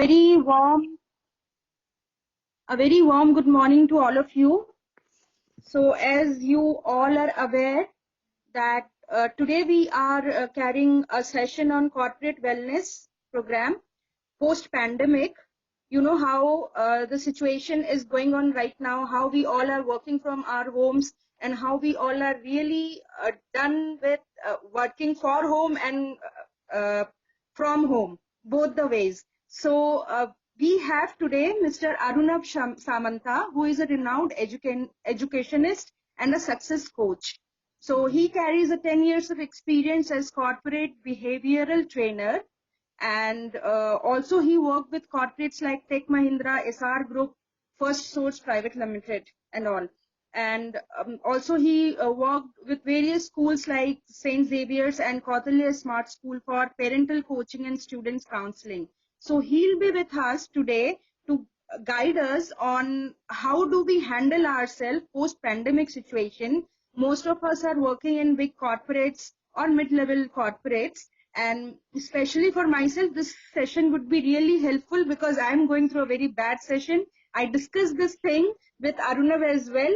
very warm, a very warm good morning to all of you. So as you all are aware that today we are carrying a session on corporate wellness program post-pandemic. You know how the situation is going on right now, how we all are working from our homes and how we all are really done with working for home and from home, both the ways. So we have today Mr. Arunabh Samanta, who is a renowned educationist and a success coach. So he carries a 10 years of experience as corporate behavioral trainer, and also he worked with corporates like Tech Mahindra, SR Group, First Source Private Limited and all. And also he worked with various schools like St. Xavier's and Kautilya Smart School for parental coaching and students counseling. So he'll be with us today to guide us on how do we handle ourselves post-pandemic situation. Most of us are working in big corporates or mid-level corporates, and especially for myself, this session would be really helpful because I'm going through a very bad session. I discussed this thing with Arunav as well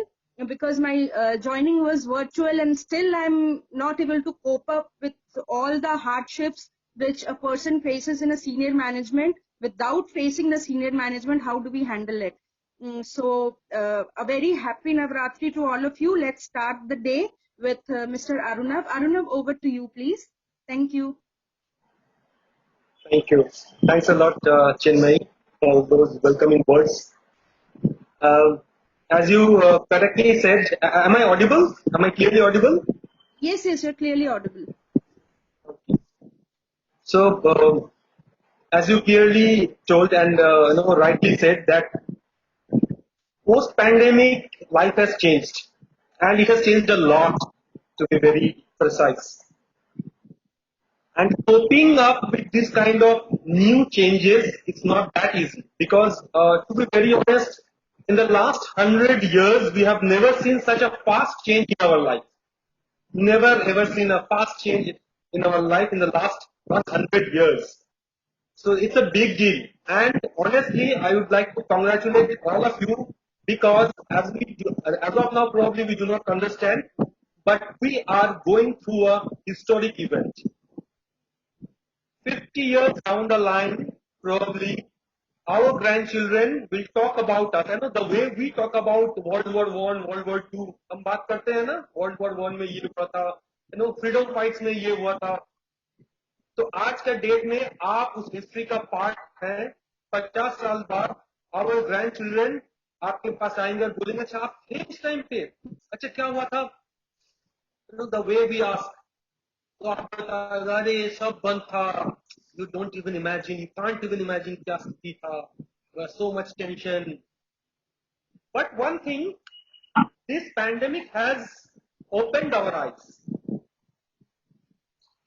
because my joining was virtual and still I'm not able to cope up with all the hardships which a person faces in a senior management. Without facing the senior management, how do we handle it? So a very happy Navratri to all of you. Let's start the day with Mr. Arunav. Arunav, over to you, please. Thank you. Thank you. Thanks a lot, Chinmay, for those welcoming words. As you correctly said, am I audible? Am I clearly audible? Yes, you're clearly audible. So, as you clearly told and rightly said that post-pandemic life has changed, and it has changed a lot, to be very precise. And coping up with this kind of new changes, it's not that easy because, to be very honest, in the last 100 years, we have never seen such a fast change in our life. Never ever seen a fast change in our life in the last 100 years. So it's a big deal. And honestly, I would like to congratulate all of you because as of now, probably we do not understand, but we are going through a historic event. 50 years down the line, probably our grandchildren will talk about us. The way we talk about World War I, World War II, हम बात करते हैं ना, World War I में ये हुआ था, freedom fights में ये हुआ था. तो आज का डेट में आप उस हिस्ट्री का पार्ट हैं. 50 साल बाद our grandchildren आपके पास आएंगे और बोलेंगे अच्छा आप थे उस टाइम पे, अच्छा क्या हुआ था, the way we ask. तो आप बता अरे सब बंद था. You don't even imagine, you can't even imagine क्या स्थिति था. There was so much tension. But one thing, this pandemic has opened our eyes.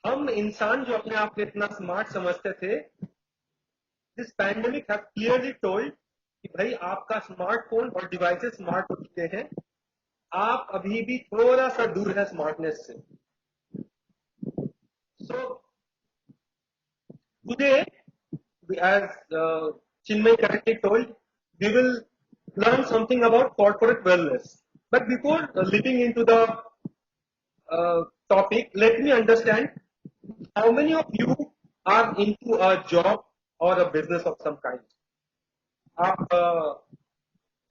हम इंसान जो अपने आप को इतना स्मार्ट समझते थे, this pandemic has clearly told कि भाई आपका स्मार्टफोन और डिवाइसेस स्मार्ट हो चुके हैं, आप अभी भी थोड़ा सा दूर है स्मार्टनेस से. So today, as Chinmay correctly told, we will learn something about corporate wellness. But before leaping into the topic, let me understand how many of you are into a job or a business of some kind. आप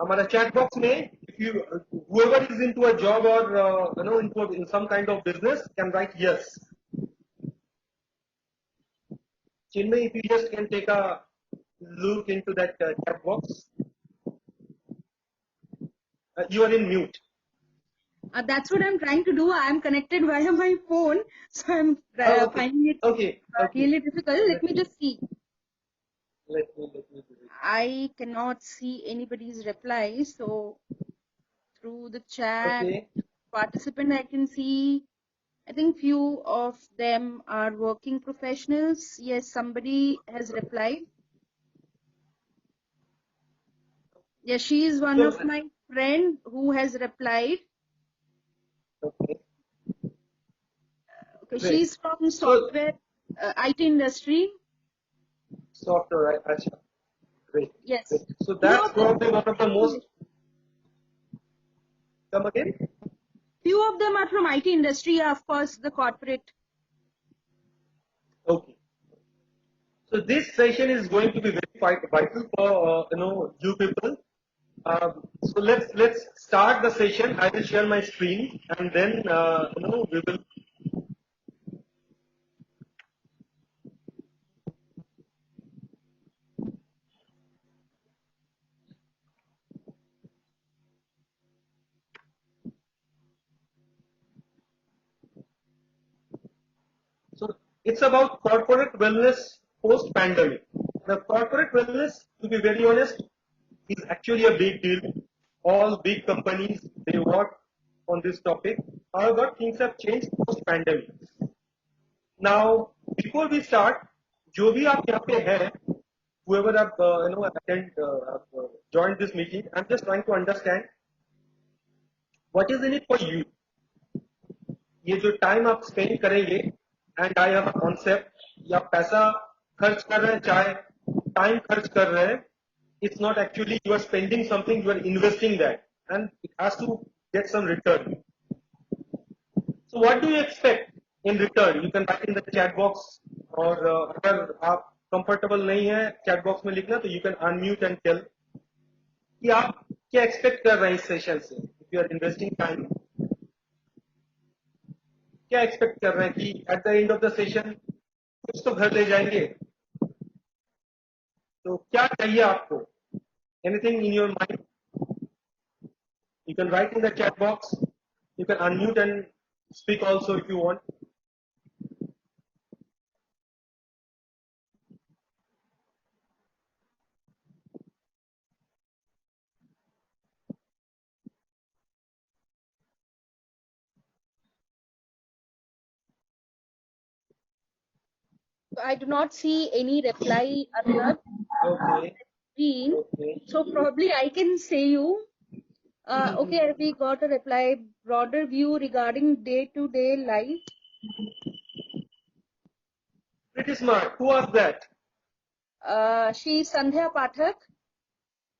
हमारा chat box में, if you whoever is into a job or in some kind of business can write yes. Chinmay, if you just can take a look into that chat box. You are in mute. That's what I'm trying to do. I'm connected via my phone, so I'm finding it really difficult. Let me just see. Let me do it. I cannot see anybody's reply, so through the chat participant I can see, I think few of them are working professionals. Yes, somebody has replied. Yes, she is one of my friend who has replied. Okay. She's from software IT industry. Software, right? Yes. So Few that's of them, probably one of the most. Come again? few of them are from IT industry, of course, the corporate. Okay. So this session is going to be very vital for you people. So let's start the session. I will share my screen and then we will. So it's about corporate wellness post pandemic. The corporate wellness, to be very honest, is actually a big deal. All big companies they work on this topic. However, things have changed post pandemic. Now, before we start, जो भी आप यहाँ पे है, whoever have joined this meeting, I'm just trying to understand what is in it for you. ये जो time आप spend करेंगे and I have a concept या पैसा खर्च कर रहे हैं चाहे टाइम खर्च कर रहे हैं it's not actually you are spending something, you are investing that and it has to get some return. So what do you expect in return? You can write in the chat box और अगर आप comfortable नहीं है chat box में लिखना तो you can unmute and tell कि आप क्या expect कर रहे हैं इस सेशन से. If you are investing time, क्या एक्सपेक्ट कर रहे हैं कि at the end of the session कुछ तो घर ले जाएंगे. तो क्या चाहिए आपको? Anything in your mind? You can write in the chat box. You can unmute and speak also if you want. I do not see any reply, Arnab. Okay. Green. Okay. So probably I can say you. Okay, we got a reply. Broader view regarding day-to-day life. Pretty smart. Who was that? She's Sandhya Pathak.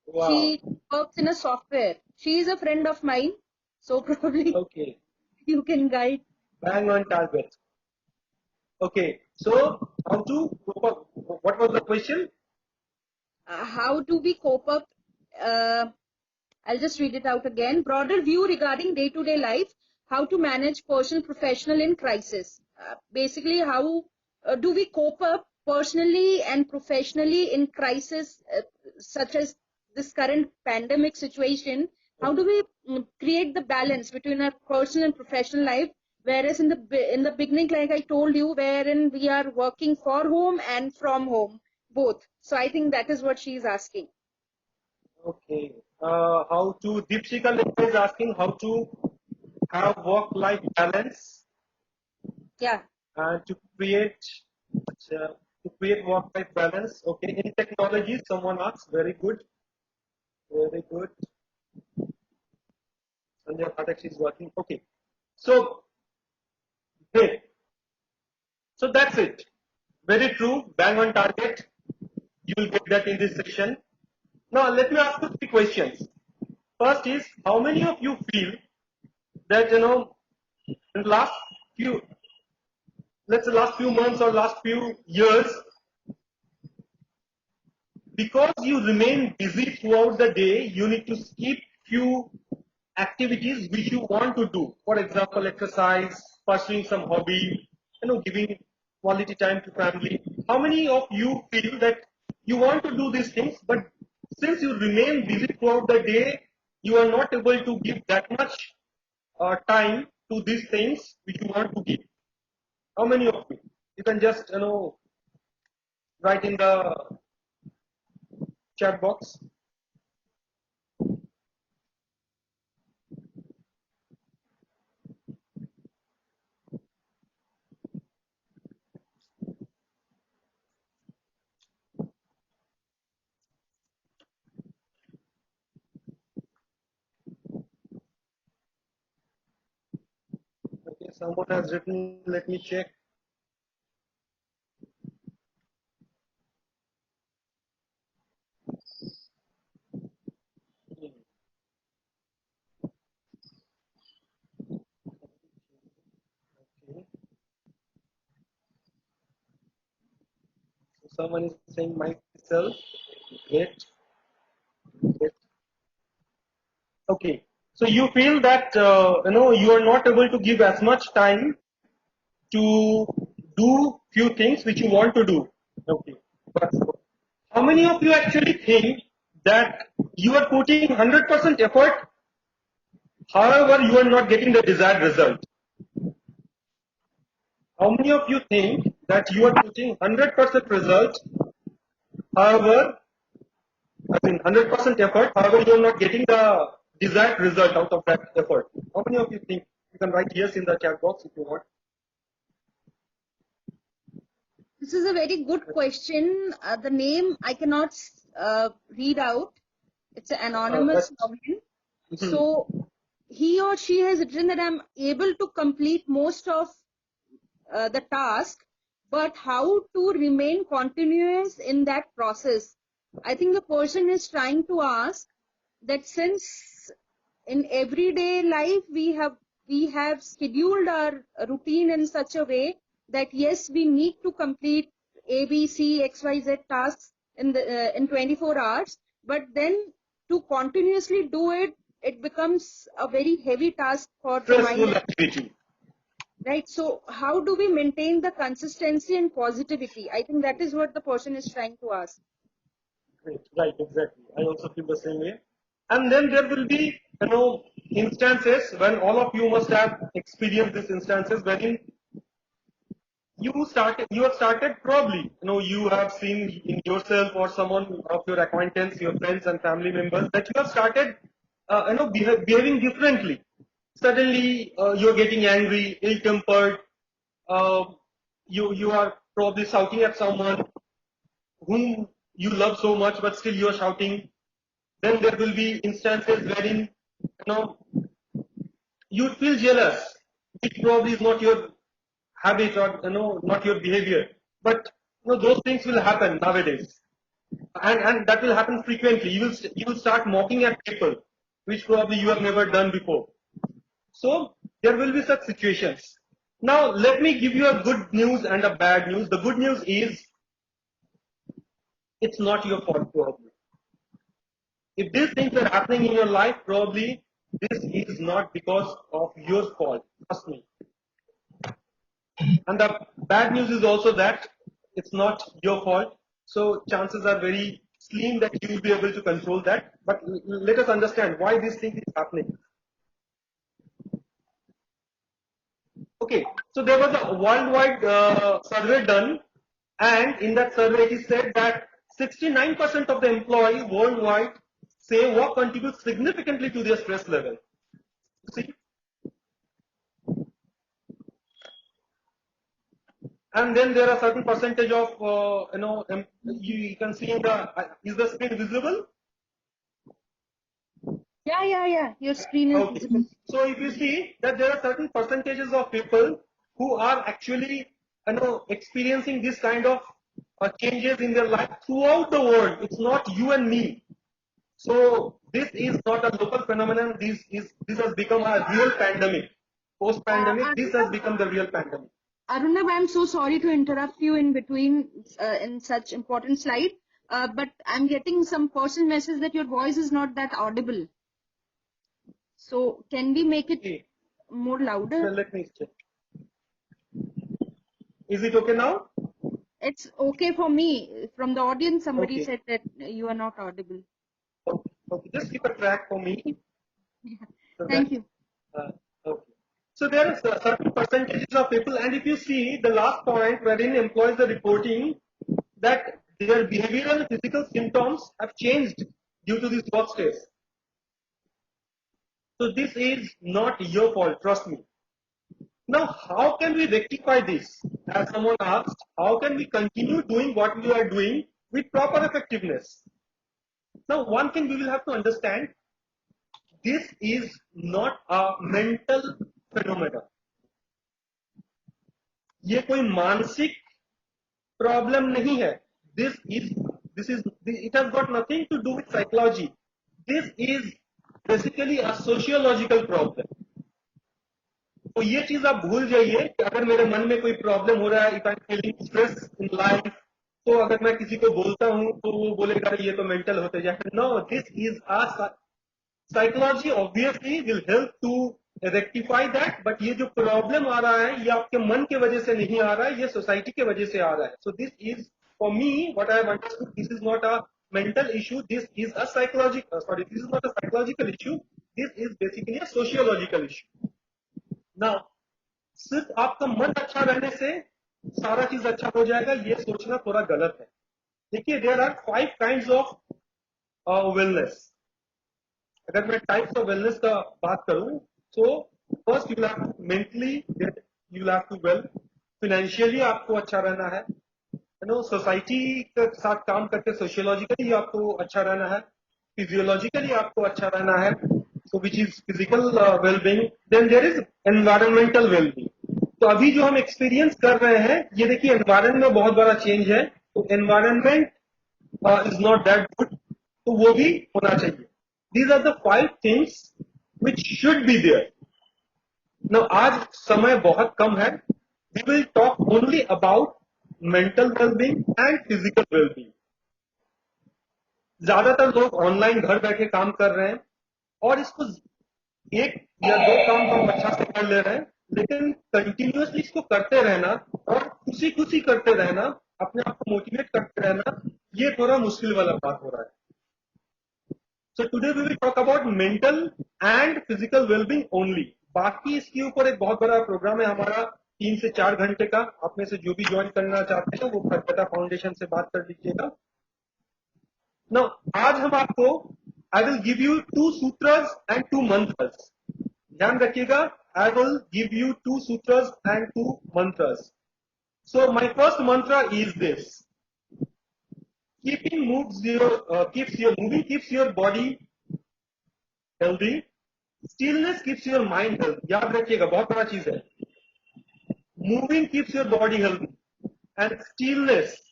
Wow. She works in a software. She is a friend of mine. So probably Okay. you can guide. Bang on target. Okay. So how to what was the question? How do we cope up? I'll just read it out again. Broader view regarding day-to-day life, how to manage personal, professional in crisis. Basically, how do we cope up personally and professionally in crisis such as this current pandemic situation? How do we create the balance between our personal and professional life? Whereas in the beginning, like I told you, wherein we are working for home and from home, both. So I think that is what she is asking. Okay. How to Deepshika is asking how to have work-life balance Yeah. and to create work-life balance. Okay. In technology, someone asks. Very good. Very good. Sanjay Pathak is working. Okay. So great. So that's it. Very true. Bang on target. You will get that in this section. Now let me ask you 3 questions. First is how many of you feel that in the last few let's say last few months or last few years, because you remain busy throughout the day, you need to skip few activities which you want to do. For example, exercise, pursuing some hobby, giving quality time to family. How many of you feel that you want to do these things, but since you remain busy throughout the day, you are not able to give that much time to these things which you want to give? How many of you? You can just write in the chat box. Okay, someone has written. Let me check. Someone is saying myself. Great. Great. Okay. So you feel that you are not able to give as much time to do few things which you want to do. Okay. But how many of you actually think that you are putting 100% effort, however you are not getting the desired result? How many of you think that you are putting 100% result, however, I mean 100% effort, however you are not getting the desired result out of that effort? How many of you think? You can write yes in the chat box if you want. This is a very good question. The name I cannot read out. It's an anonymous login. So he or she has written that I'm able to complete most of the task, but how to remain continuous in that process? I think the person is trying to ask that since in everyday life we have scheduled our routine in such a way that yes, we need to complete A, B, C, X, Y, Z tasks in 24 hours, but then to continuously do it, it becomes a very heavy task for the mind. Stressful activity. Right. So how do we maintain the consistency and positivity? I think that is what the person is trying to ask. Great. Right, exactly. I also feel the same way. And then there will be, instances when all of you must have experienced these instances wherein you have started probably, you have seen in yourself or someone of your acquaintance, your friends and family members that you have started, behaving differently. Suddenly, you're getting angry, ill-tempered. Uh, you are probably shouting at someone whom you love so much, but still you are shouting. Then there will be instances wherein you feel jealous, which probably is not your habit or not your behavior. But those things will happen nowadays, and that will happen frequently. You will start mocking at people, which probably you have never done before. So there will be such situations. Now let me give you a good news and a bad news. The good news is it's not your fault probably. If these things are happening in your life, probably this is not because of your fault. Trust me. And the bad news is also that it's not your fault. So chances are very slim that you will be able to control that. But let us understand why this thing is happening. Okay, so there was a worldwide survey done, and in that survey it is said that 69% of the employees worldwide say work contributes significantly to their stress level. See? And then there are certain percentage of, you can see in the, is the screen visible? Yeah. Your screen is Okay. visible. So if you see that there are certain percentages of people who are actually, experiencing this kind of changes in their life throughout the world. It's not you and me. So this is not a local phenomenon. This has become a real pandemic. Post-pandemic, this has become the real pandemic. Arunab, I'm so sorry to interrupt you in between in such important slide, but I'm getting some personal message that your voice is not that audible. So can we make it more louder? Well, let me check. Is it okay now? It's okay for me. From the audience, somebody Okay. said that you are not audible. Okay. Just keep a track for me. So Thank you. Okay. So there are certain percentages of people, and if you see the last point wherein employees are reporting that their behavioral and physical symptoms have changed due to this work stress. So this is not your fault, trust me. Now, how can we rectify this? As someone asked, how can we continue doing what we are doing with proper effectiveness? Now, one thing we will have to understand, this is not a mental phenomenon. ये कोई मानसिक problem नहीं है. This is it has got nothing to do with psychology. This is basically a sociological problem. तो ये चीज आप भूल जाइए कि अगर मेरे मन में कोई प्रॉब्लम हो रहा है, if I'm feeling stress in life, तो अगर मैं किसी को बोलता हूँ तो वो बोलेगा ये तो मेंटल होते जाए. No, this is a psychology obviously will help to rectify that, but ये जो प्रॉब्लम आ रहा है ये आपके मन के वजह से नहीं आ रहा है, ये सोसाइटी के वजह से आ रहा है. So this is for me what I have understood, this is not a mental issue, this is a psychological, this is not a psychological issue, this is basically a sociological issue. Now, सिर्फ आपका मन अच्छा रहने से सारा चीज अच्छा हो जाएगा, ये सोचना थोड़ा गलत है. देखिए, there are 5 kinds of wellness. अगर मैं टाइप्स ऑफ वेलनेस का बात करूं तो first you have to mentally, you have to well. Financially आपको अच्छा रहना है, सोसाइटी के साथ काम करके सोशियोलॉजिकली आपको अच्छा रहना है, फिजियोलॉजिकली आपको अच्छा रहना है, so which is physical well-being. Then there is environmental well-being. तो अभी जो हम एक्सपीरियंस कर रहे हैं, ये देखिए एनवायरमेंट में बहुत बड़ा चेंज है, तो environment is not that good, तो वो भी होना चाहिए. These are the 5 things which should be there. Now आज समय बहुत कम है, we will talk only about mental wellbeing and physical wellbeing. ज्यादातर लोग ऑनलाइन घर बैठे काम कर रहे हैं और इसको 1 या 2 काम हम अच्छा से कर ले रहे हैं, लेकिन कंटिन्यूअसली इसको करते रहना और खुशी खुशी करते रहना, अपने आप को मोटिवेट करते रहना, ये थोड़ा मुश्किल वाला बात हो रहा है. So today we will talk about mental and physical wellbeing only. बाकी इसके ऊपर एक बहुत बड़ा प्रोग्राम है हमारा 3 से 4 घंटे का. आप में से जो भी ज्वाइन करना चाहते हैं वो खरकटा फाउंडेशन से बात कर लीजिएगा. Now, आज हम आपको I will give you 2 sutras and 2 mantras. ध्यान रखिएगा, I will give you 2 sutras and 2 mantras. So my first mantra is this: keeping moving keeps your body healthy. Stillness keeps your mind healthy. याद रखिएगा, बहुत बड़ा चीज है. Moving keeps your body healthy and stillness,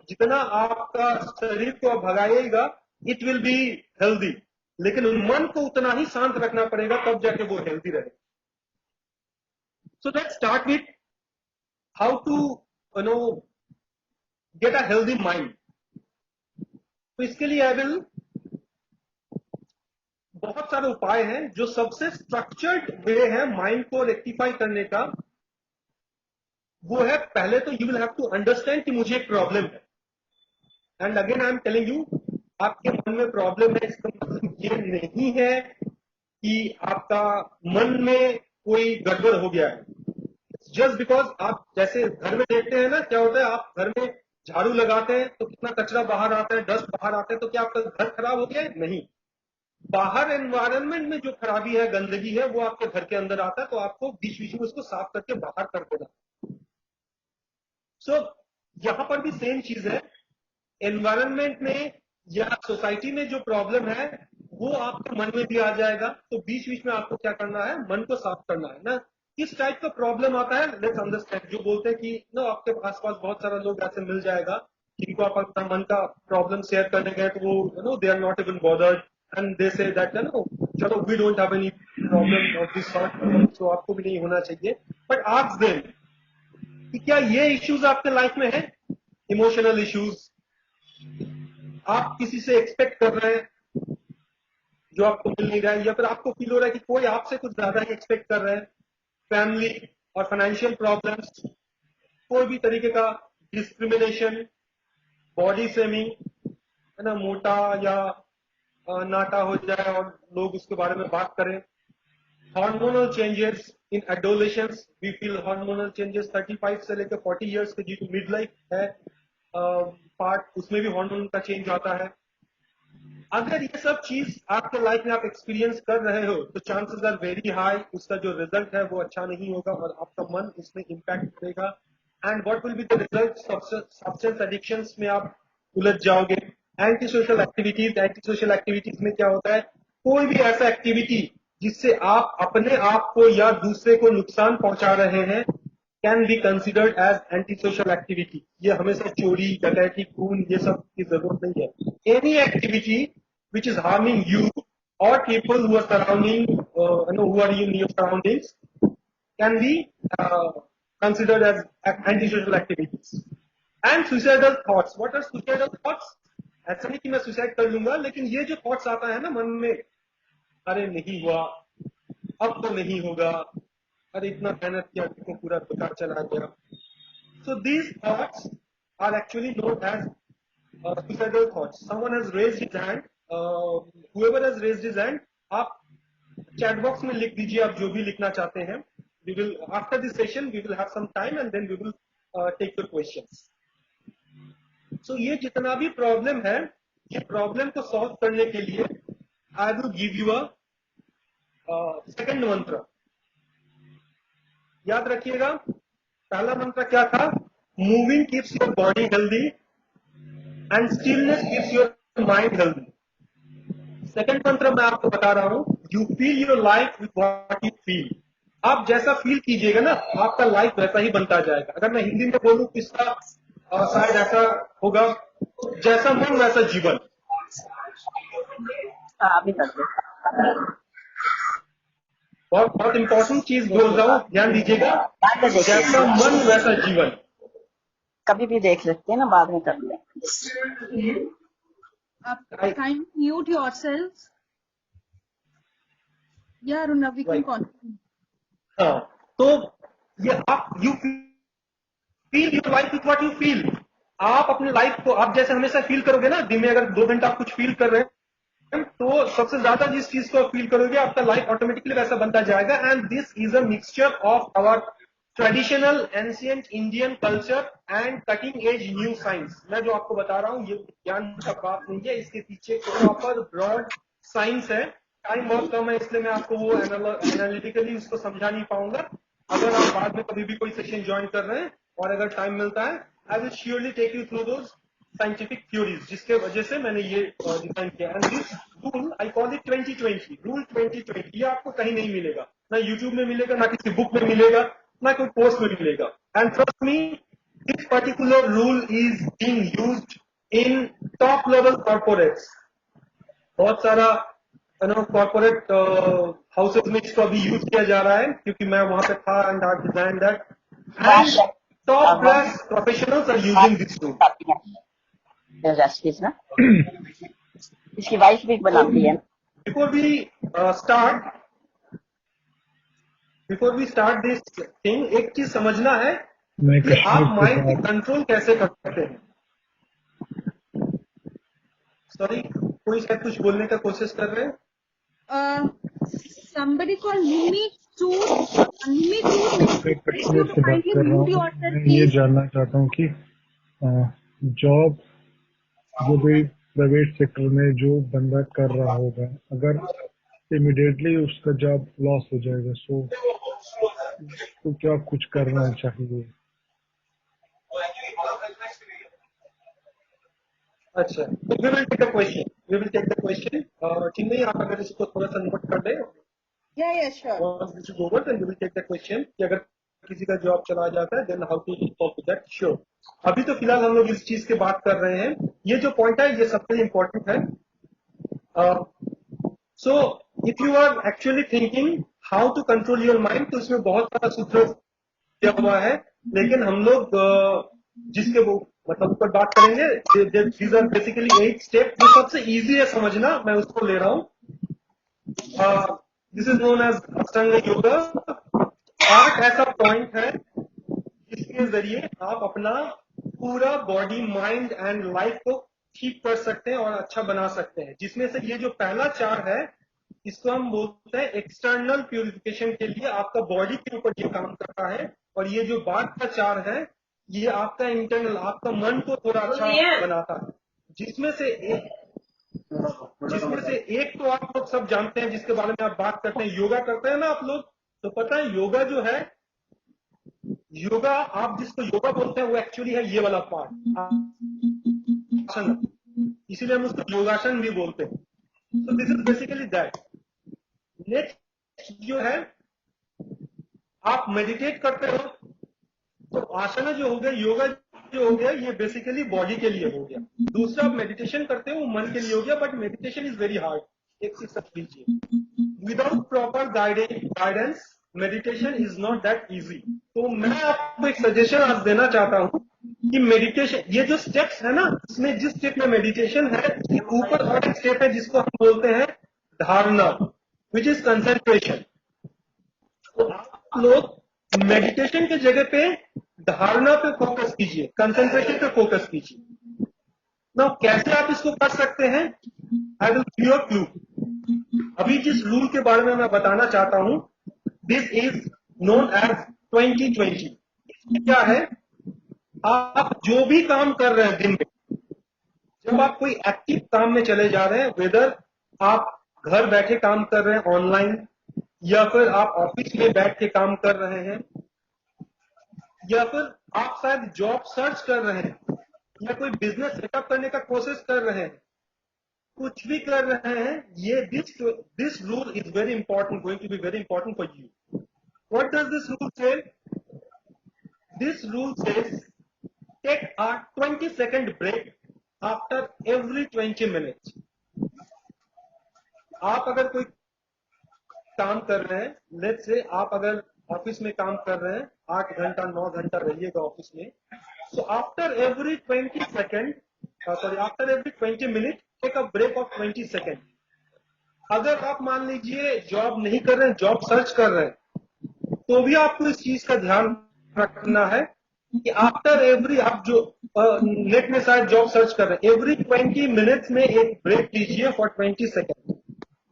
जितना आपका शरीर को आप भगाइएगा, इट विल बी हेल्दी, लेकिन मन को उतना ही शांत रखना पड़ेगा, तब जाके वो हेल्दी रहे. So let's start with how to get a healthy mind. तो इसके लिए आई विल, बहुत सारे उपाय हैं. जो सबसे स्ट्रक्चर्ड वे है माइंड को रेक्टिफाई करने का, वो है पहले तो you will have to understand कि मुझे एक प्रॉब्लम है. And again I am telling you, आपके मन में प्रॉब्लम है, इसका मतलब ये नहीं है कि आपका मन में कोई गड़बड़ हो गया है. जस्ट बिकॉज आप जैसे घर में देखते हैं ना, क्या होता है, आप घर में झाड़ू लगाते हैं तो कितना कचरा बाहर आता है, डस्ट बाहर आता है, तो क्या आपका घर खराब हो गया है? नहीं. बाहर एनवायरनमेंट में जो खराबी है, गंदगी है, वो आपके घर के अंदर आता है, तो आपको बीच बीच में उसको साफ करके बाहर कर देना. सो यहां पर भी सेम चीज है. एनवायरनमेंट में या सोसाइटी में जो प्रॉब्लम है वो आपके मन में भी आ जाएगा, तो बीच बीच में आपको क्या करना है, मन को साफ करना है ना. किस टाइप का प्रॉब्लम आता है, लेट्स अंडरस्टैंड. जो बोलते हैं कि नो, आपके आसपास बहुत सारा लोग ऐसे मिल जाएगा जिनको आप अपना मन का प्रॉब्लम शेयर करने गए, तो वो they are not even bothered and they say that चलो we don't have any problem of this sort, तो आपको भी नहीं होना चाहिए. बट आस्क देम कि क्या ये इश्यूज आपके लाइफ में है, इमोशनल इश्यूज. आप किसी से एक्सपेक्ट कर रहे हैं जो आपको मिल नहीं रहा है, या फिर आपको फील हो रहा है कि कोई आपसे कुछ ज्यादा ही एक्सपेक्ट कर रहे हैं. फैमिली और फाइनेंशियल प्रॉब्लम्स, कोई भी तरीके का डिस्क्रिमिनेशन, बॉडी शेमिंग, है ना, मोटा या नाटा हो जाए और लोग उसके बारे में बात करें. Hormonal changes in adolescence, we feel hormonal changes 35 से लेकर 40 इयर्स के जो मिड लाइफ है पार्ट, उसमें भी हार्मोन का चेंज आता है. अगर ये सब चीज आपके लाइफ में आप एक्सपीरियंस कर रहे हो, तो चांसेस आर वेरी हाई उसका जो रिजल्ट है वो अच्छा नहीं होगा और आपका मन उसमें इंपैक्ट करेगा. And what will be the result, substance addictions में आप उलझ जाओगे. एंटी सोशल एक्टिविटीज में क्या होता है, कोई भी ऐसा एक्टिविटी जिससे आप अपने आप को या दूसरे को नुकसान पहुंचा रहे हैं, can be considered as antisocial activity. ये हमेशा चोरी, डकैती, खून, ये सब की जरूरत नहीं है. Any activity which is harming you or people who are surrounding, who are in your surroundings, can be considered as antisocial activities. And suicidal thoughts. What are suicidal thoughts? ऐसा नहीं कि मैं सुसाइड कर लूंगा, लेकिन ये जो थॉट्स आता है ना मन में, अरे नहीं हुआ, अब तो नहीं होगा, अरे इतना मेहनत किया तो पूरा बेकार चला गया. So these thoughts are actually known as suicidal thoughts. Someone has raised his hand. Whoever has raised his hand, आप चैट बॉक्स में लिख दीजिए आप जो भी लिखना चाहते हैं. We will after this session we will have some time and then we will take your questions. So ये जितना भी प्रॉब्लम है, ये प्रॉब्लम को सॉल्व करने के लिए I will give you a second मंत्र. याद रखिएगा, पहला मंत्र क्या था? Moving keeps your body healthy and stillness keeps your mind healthy. Second मंत्र मैं आपको बता रहा हूं, you feel your life with what you feel. आप जैसा फील कीजिएगा ना, आपका लाइफ वैसा ही बनता जाएगा. अगर मैं हिंदी में बोलूं तो इसका शायद ऐसा होगा, जैसा मन वैसा जीवन. अभी कर दो। बहुत बहुत इंपॉर्टेंट चीज बोल रहा हूँ, ध्यान दीजिएगा. जैसा मन वैसा जीवन. कभी भी देख सकते हैं ना, बाद में कर लें. Kind mute yourselves. Yeah, Aruna, we can Right. continue. हाँ, तो ये आप you feel your life with what you feel. आप अपने लाइफ को आप जैसे हमेशा फील करोगे ना, दिन में अगर 2 घंटा आप कुछ फील कर रहे हैं तो सबसे ज्यादा जिस चीज को आप फील करोगे आपका लाइफ ऑटोमेटिकली वैसा बनता जाएगा. And this is a mixture of our traditional ancient Indian culture and cutting edge new science. मैं जो आपको बता रहा हूँ ये ज्ञान का बात नहीं है, इसके पीछे प्रॉपर ब्रॉड साइंस है. टाइम बहुत कम है इसलिए मैं आपको वो एनालिटिकली उसको समझा नहीं पाऊंगा. अगर आप बाद में कभी भी कोई सेशन ज्वाइन कर रहे हैं और अगर टाइम मिलता है, I will surely take you through those scientific theories जिसके वजह से मैंने ये डिजाइन किया. And this rule I call it 2020 rule 2020. ये आपको कहीं नहीं मिलेगा, ना यूट्यूब में मिलेगा, ना किसी बुक में मिलेगा, ना कोई पोस्ट में मिलेगा. And trust me, this particular rule is being used in top level corporates. बहुत सारा कॉर्पोरेट हाउसेज में इसको अभी यूज किया जा रहा है क्योंकि मैं वहां पे था and I design that. And top class professionals are using this rule. जस्टिस ना, इसकी वाइफ भी बनाती है. Before we start this thing, एक चीज समझना है कि आप माइंड को कंट्रोल कैसे कर सकते हैं. सॉरी, कोई शायद कुछ बोलने का कोशिश कर रहे हैं. Somebody called Mimi Toot. Mimi Toot. Kashmir से बात कर रहा हूँ. मैं ये जानना चाहता हूँ कि जॉब जो भी प्राइवेट सेक्टर में जो बंदा कर रहा होगा, अगर इमीडिएटली उसका जॉब लॉस हो जाएगा तो क्या कुछ करना चाहिए? अच्छा, we will take the question. Chinmayi, आप अगर इसको थोड़ा सा नोट कर दें. Yeah, sure. Once this is over, then we will take the question कि अगर किसी का जॉब चला जाता है, then how to cope with that. Sure. अभी तो फिलहाल हम लोग इस चीज की बात कर रहे हैं. ये जो पॉइंट है ये सबसे इम्पोर्टेंट है. So if you are actually thinking how to control your mind, तो इसमें बहुत सारा सूत्र दिया हुआ है, लेकिन हम लोग जिसके वो मतलब ऊपर बात करेंगे, these are basically 8 स्टेप. जो सबसे इजी है समझना, मैं उसको ले रहा हूँ. दिस इज नोन एज अष्टांग योगा. 8 ऐसा पॉइंट है जिसके जरिए आप अपना पूरा बॉडी, माइंड एंड लाइफ को ठीक कर सकते हैं और अच्छा बना सकते हैं. जिसमें से ये जो पहला 4 है, इसको हम बोलते हैं एक्सटर्नल प्यूरिफिकेशन के लिए. आपका बॉडी के ऊपर ये काम करता है. और ये जो बाद का 4 है, ये आपका इंटरनल, आपका मन को थोड़ा अच्छा बनाता है. जिसमें से एक तो आप लोग सब जानते हैं, जिसके बारे में आप बात करते हैं, योगा करते हैं ना आप लोग. तो पता है योगा जो है, योगा आप जिसको योगा बोलते हैं वो एक्चुअली है ये वाला पार्ट, आसन. इसीलिए हम उसको योगासन भी बोलते हैं. तो this is basically that. Next जो है, आप मेडिटेट करते हो तो आसन जो हो गया, योगा जो हो गया, ये बेसिकली बॉडी के लिए हो गया. दूसरा आप मेडिटेशन करते हो वो मन के लिए हो गया. But meditation is very hard. एक चीज समझ लीजिए, without proper guidance meditation is not that easy. तो मैं आपको एक सजेशन आज देना चाहता हूं कि मेडिटेशन, ये जो स्टेप्स है ना, इसमें जिस स्टेप में मेडिटेशन है, ये ऊपर और एक स्टेप है जिसको हम बोलते हैं धारणा, विच इज कंसंट्रेशन। तो आप लोग मेडिटेशन के जगह पे धारणा पे फोकस कीजिए, कंसंट्रेशन पे फोकस कीजिए। ना कैसे आप इसको कर सकते हैं? I will give you a clue. अभी जिस रूल के बारे में मैं बताना चाहता हूं, दिस इज नोन एज 2020। क्या है? आप जो भी काम कर रहे हैं दिन में, जब आप कोई एक्टिव काम में चले जा रहे हैं, वेदर आप घर बैठे काम कर रहे हैं ऑनलाइन, या फिर आप ऑफिस में बैठ के काम कर रहे हैं, या फिर आप शायद जॉब सर्च कर रहे हैं, या कोई बिजनेस सेटअप करने का कोशिश कर रहे हैं, कुछ भी कर रहे हैं, ये this rule is very important, going to be very important for you. What does this rule say? This rule says take a 20-second break after every 20 minutes. आप अगर कोई काम कर रहे हैं, लेट्स से आप अगर ऑफिस में काम कर रहे हैं, 8 घंटा 9 घंटा रहिएगा ऑफिस में, so after every 20 second, after every 20 minute take a break of 20 second. अगर आप मान लीजिए जॉब नहीं कर रहे हैं, जॉब सर्च कर रहे हैं, तो भी आपको इस चीज का ध्यान रखना है कि आफ्टर एवरी, आप जो नेट में शायद जॉब सर्च कर रहे हैं, एवरी 20 मिनट्स में एक ब्रेक लीजिए फॉर 20 सेकेंड,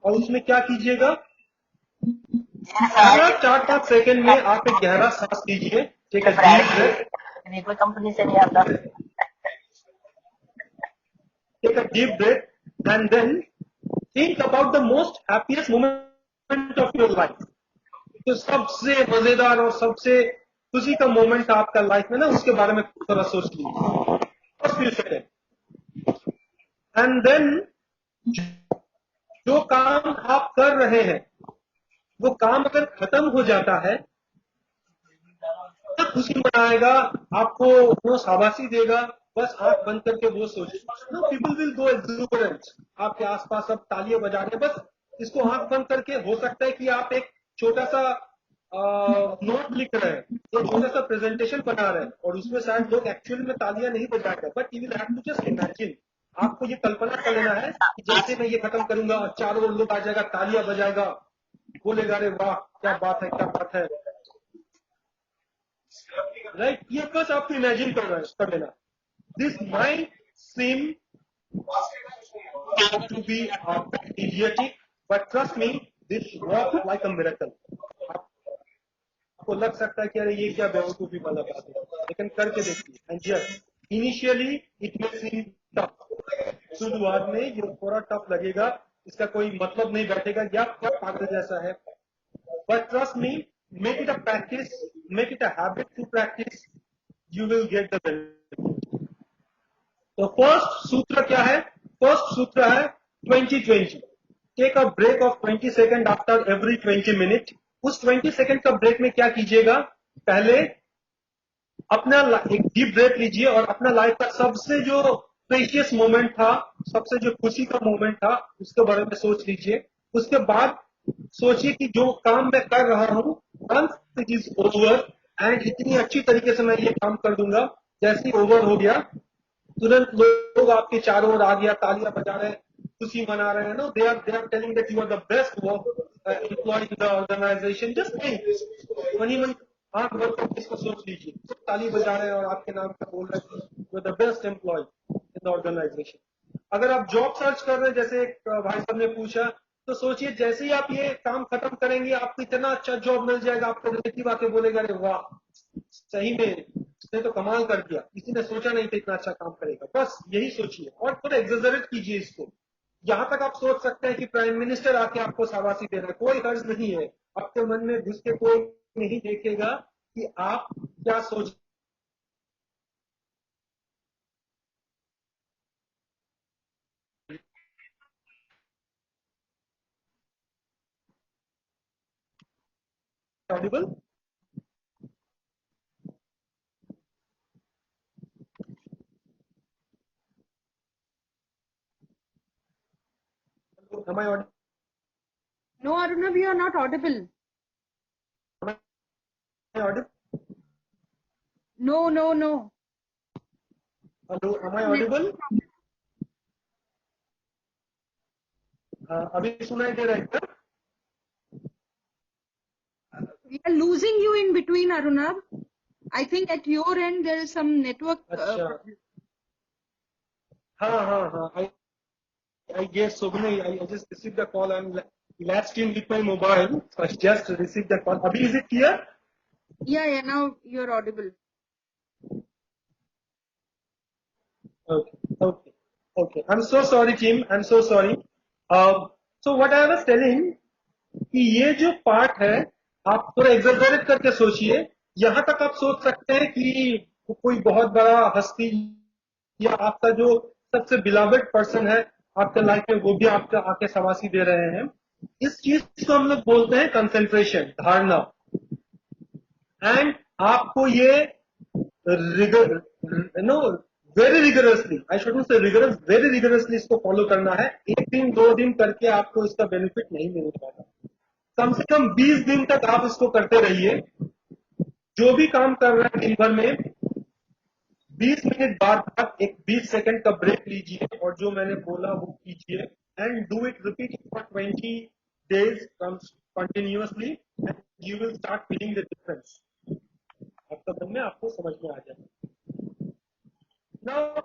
और उसमें क्या कीजिएगा, हर 4-5 सेकेंड में आप एक गहरा सांस लीजिए, टेक अ डीप ब्रेथ, कोई कंपनी से नहीं आता। Take a deep breath and then think about the most happiest moment of your life. तो सबसे मजेदार और सबसे खुशी का मोमेंट था आपका लाइफ में ना, उसके बारे में थोड़ा सोच लीजिए। एंड देन जो काम आप कर रहे हैं, वो काम अगर खत्म हो जाता है तो खुशी मनाएगा, आपको वो शाबाशी देगा, बस आंख बंद करके वो सोचिए। Know people will go exuberant, आपके आसपास सब तालियां बजा रहे हैं, बस इसको आंख बंद करके, हो सकता है कि आप एक छोटा सा नोट लिख रहे हैं, एक छोटा सा प्रेजेंटेशन बना रहे हैं, और उसमें शायद लोग एक्चुअली में तालियां नहीं बजाएंगे, but you will have to just imagine, आपको ये कल्पना कर लेना है कि जैसे मैं ये खत्म करूंगा और चारों ओर लोग आ जाएगा, तालियां बजाएगा, बोलेगा अरे वाह क्या बात है, क्या बात है, राइट? ये बस आपको इमेजिन कर लेना। This mind seem to be idiotic, but trust me, this works like a miracle. आपको लग सकता है कि अरे ये क्या बेवकूफी वाला बात है, लेकिन करके देखिए। And yes, initially it may seem tough, शुरुआत में ये थोड़ा टफ लगेगा, इसका कोई मतलब नहीं बैठेगा, या क्या पागल जैसा है, but trust me, make it a practice, make it a habit to practice, you will get the benefit. तो फर्स्ट सूत्र क्या है? फर्स्ट सूत्र है 20-20। Take a break of 20 second after every 20 minute. उस 20 सेकेंड का ब्रेक में क्या कीजिएगा? पहले अपना एक डीप ब्रेथ लीजिए और अपना लाइफ का सबसे जो प्रेशियस मोमेंट था, सबसे जो खुशी का मोमेंट था, उसके बारे में सोच लीजिए। उसके बाद सोचिए कि जो काम मैं कर रहा हूं, once it is over, and इतनी अच्छी तरीके से मैं ये काम कर दूंगा, जैसे ही ओवर हो गया तुरंत लोग आपके चारों ओर आ गया, तालियां बजा रहे हैं, खुशी मना रहे हैं, no they are telling that you are the best employee in the organisation. Just think, मनी मन आंख बंद करके इसको सोच लीजिए, सब ताली बजा रहे हैं और आपके नाम का बोल रहे हैं you are the best employee in the organisation. अगर आप जॉब सर्च कर रहे हैं, जैसे एक भाई साहब ने पूछा, तो सोचिए जैसे ही आप ये काम खत्म करेंगे, आपको इतना अच्छा जॉब मिल जाएगा, आपको रिलेटिव आके बोलेगा अरे वाह, सही में इसने तो कमाल कर दिया, किसी ने सोचा नहीं था इतना अच्छा काम करेगा। बस यही सोचिए और थोड़ा एग्जेजरेट कीजिए इसको। यहां तक आप सोच सकते हैं कि प्राइम मिनिस्टर आके आपको शाबाशी दे रहा है, कोई हर्ज नहीं है, आपके मन में घुस के कोई नहीं देखेगा कि आप क्या सोच। Audible? Am I audible? No, Arunabh, you are not audible. Am I audible? No, no, no. Hello, am I audible? अभी सुनाई दे रहा है क्या? We are losing you in between, Arunab. I think at your end there is some network अच्छा, problem. हाँ, I guess so. I just received the call. I'm latched in with my mobile. So I just received the call. Abhi, is it clear? Yeah, now you're audible. Okay. I'm so sorry, Kim. I'm so sorry. So what I was telling कि ये जो part है, आप थोड़ा exaggerate करके सोचिए. यहाँ तक आप सोच सकते हैं कि कोई बहुत बड़ा हस्ती या आपका जो सबसे बिलावेड पर्सन है आपके लाइफ में, वो भी आपका आके शबाशी दे रहे हैं. इस चीज को हम लोग बोलते हैं कंसेंट्रेशन, धारणा. एंड आपको ये know very rigorously, I should say rigorous, very rigorously इसको फॉलो करना है. एक दिन 2 दिन करके आपको इसका बेनिफिट नहीं मिल पाएगा. कम से कम 20 दिन तक आप इसको करते रहिए. जो भी काम कर रहे हैं दिन भर में 20 मिनट बाद एक 20 सेकंड का ब्रेक लीजिए और जो मैंने बोला वो कीजिए. And do it, repeat it for 20 days continuously and you will start feeling the difference. आपका मन में आपको समझ में आ जाएगा. Now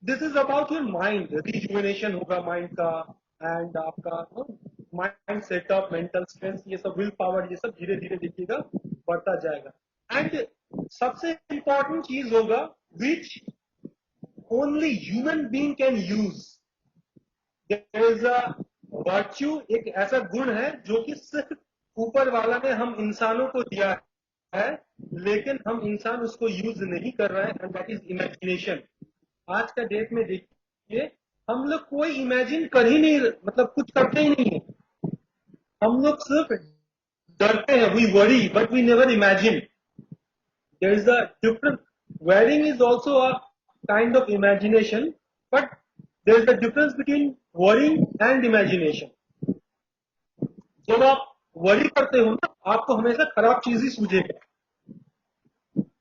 this is about your mind. Rejuvenation होगा माइंड का, एंड आपका माइंड सेटअप, मेंटल स्ट्रेंथ, ये सब विल पावर, ये सब धीरे धीरे देखिएगा बढ़ता जाएगा. एंड सबसे इंपॉर्टेंट चीज होगा which only human being can use. There is a virtue, एक ऐसा गुण है जो कि सिर्फ ऊपर वाला ने हम इंसानों को दिया है, लेकिन हम इंसान उसको यूज नहीं कर रहे हैं, एंड दैट इज इमेजिनेशन. आज का डेट में देखिए हम लोग कोई इमेजिन कर ही नहीं, मतलब कुछ करते ही नहीं है. हम लोग सिर्फ डरते हैं. We worry but we never imagine. There is a difference. Worrying is also a kind of imagination, but there is a difference between worrying and imagination. जब आप वरी करते हो ना, आपको हमेशा खराब चीज ही सूझेगा.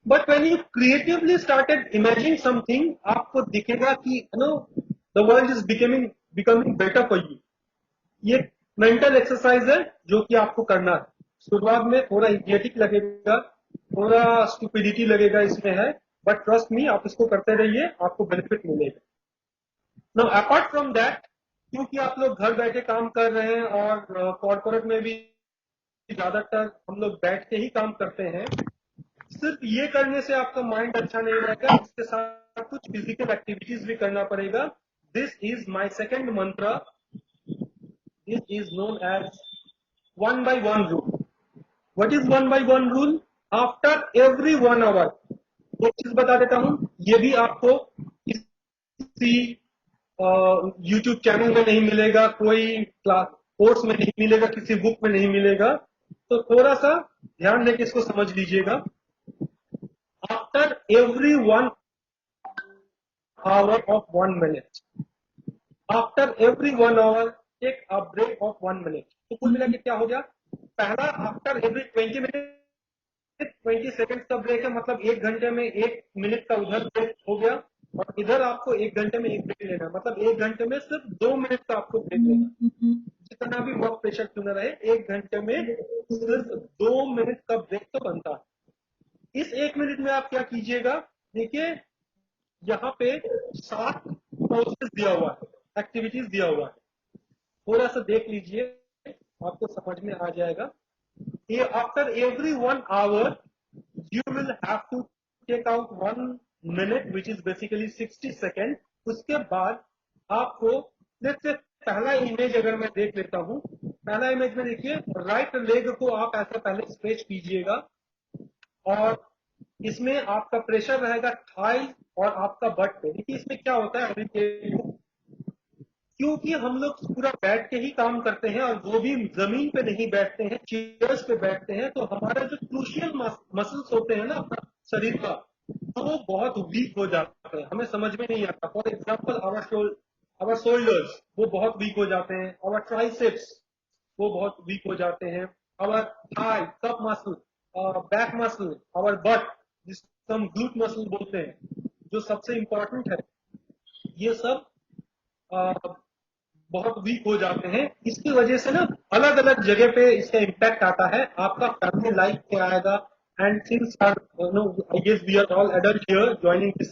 But when you creatively started imagining something, आपको दिखेगा कि the world is becoming better for you. ये मेंटल एक्सरसाइज है जो कि आपको करना है. शुरुआत में थोड़ा इडियटिक लगेगा, थोड़ा स्टुपिडिटी लगेगा इसमें है, बट ट्रस्ट मी, आप इसको करते रहिए, आपको बेनिफिट मिलेगा. नाउ अपार्ट फ्रॉम दैट, क्योंकि आप लोग घर बैठे काम कर रहे हैं और कॉर्पोरेट में भी ज्यादातर हम लोग बैठ के ही काम करते हैं, सिर्फ ये करने से आपका माइंड अच्छा नहीं रहेगा, इसके साथ कुछ फिजिकल एक्टिविटीज भी करना पड़ेगा. This is my second mantra. This is known as 1 by 1 rule. What is 1 by 1 rule? After every 1 hour, एक चीज बता देता हूं, ये भी आपको किसी यूट्यूब चैनल में नहीं मिलेगा, कोई क्लास कोर्स में नहीं मिलेगा, किसी बुक में नहीं मिलेगा. तो थोड़ा सा ध्यान देके इसको समझ लीजिएगा. After every 1 hour of 1 minute, after every 1 hour, take a break of 1 minute. तो कुल मिला के क्या हो गया? पहला आफ्टर एवरी 20 मिनट 20 सेकंड का ब्रेक है, मतलब 1 घंटे में 1 मिनट का उधर ब्रेक हो गया, और इधर आपको 1 घंटे में 1 ब्रेक लेना है, मतलब 1 घंटे में सिर्फ 2 मिनट का आपको ब्रेक लेना. जितना भी वर्क प्रेशर क्यों न रहे, 1 घंटे में सिर्फ 2 मिनट का ब्रेक तो बनता है. इस 1 मिनट में आप क्या कीजिएगा? देखिए यहाँ पे 7 प्रोसेस दिया हुआ है, एक्टिविटीज दिया हुआ है, थोड़ा सा देख लीजिए, आपको समझ में आ जाएगा. ये after every 1 hour you will have to take out 1 minute which is basically 60 second. उसके बाद आपको जैसे पहला इमेज अगर मैं देख लेता हूं, पहला इमेज में देखिए राइट लेग को आप ऐसा पहले स्ट्रेच कीजिएगा, और इसमें आपका प्रेशर रहेगा थाई और आपका बट पे. देखिए इसमें क्या होता है, क्योंकि हम लोग पूरा बैठ के ही काम करते हैं और वो भी जमीन पे नहीं बैठते हैं, चेयर्स पे बैठते हैं, तो हमारा जो क्रूशियल मसल्स होते हैं ना अपना शरीर का, तो वो बहुत वीक हो जाते हैं, हमें समझ में नहीं आता. फॉर एग्जाम्पल आवर शोल्डर्स वो बहुत वीक हो जाते हैं, आवर ट्राइसेप्स वो बहुत वीक हो जाते हैं, our thigh, calf muscle, back muscle, our butt जिसको हम ग्लूट मसल बोलते हैं, जो सबसे इम्पोर्टेंट है, ये सब बहुत वीक हो जाते हैं। इसकी वजह से ना अलग अलग जगह पे इसका इम्पैक्ट आता है। आपका फैमिली लाइफ क्या आएगा, and since I guess we are all adult here joining this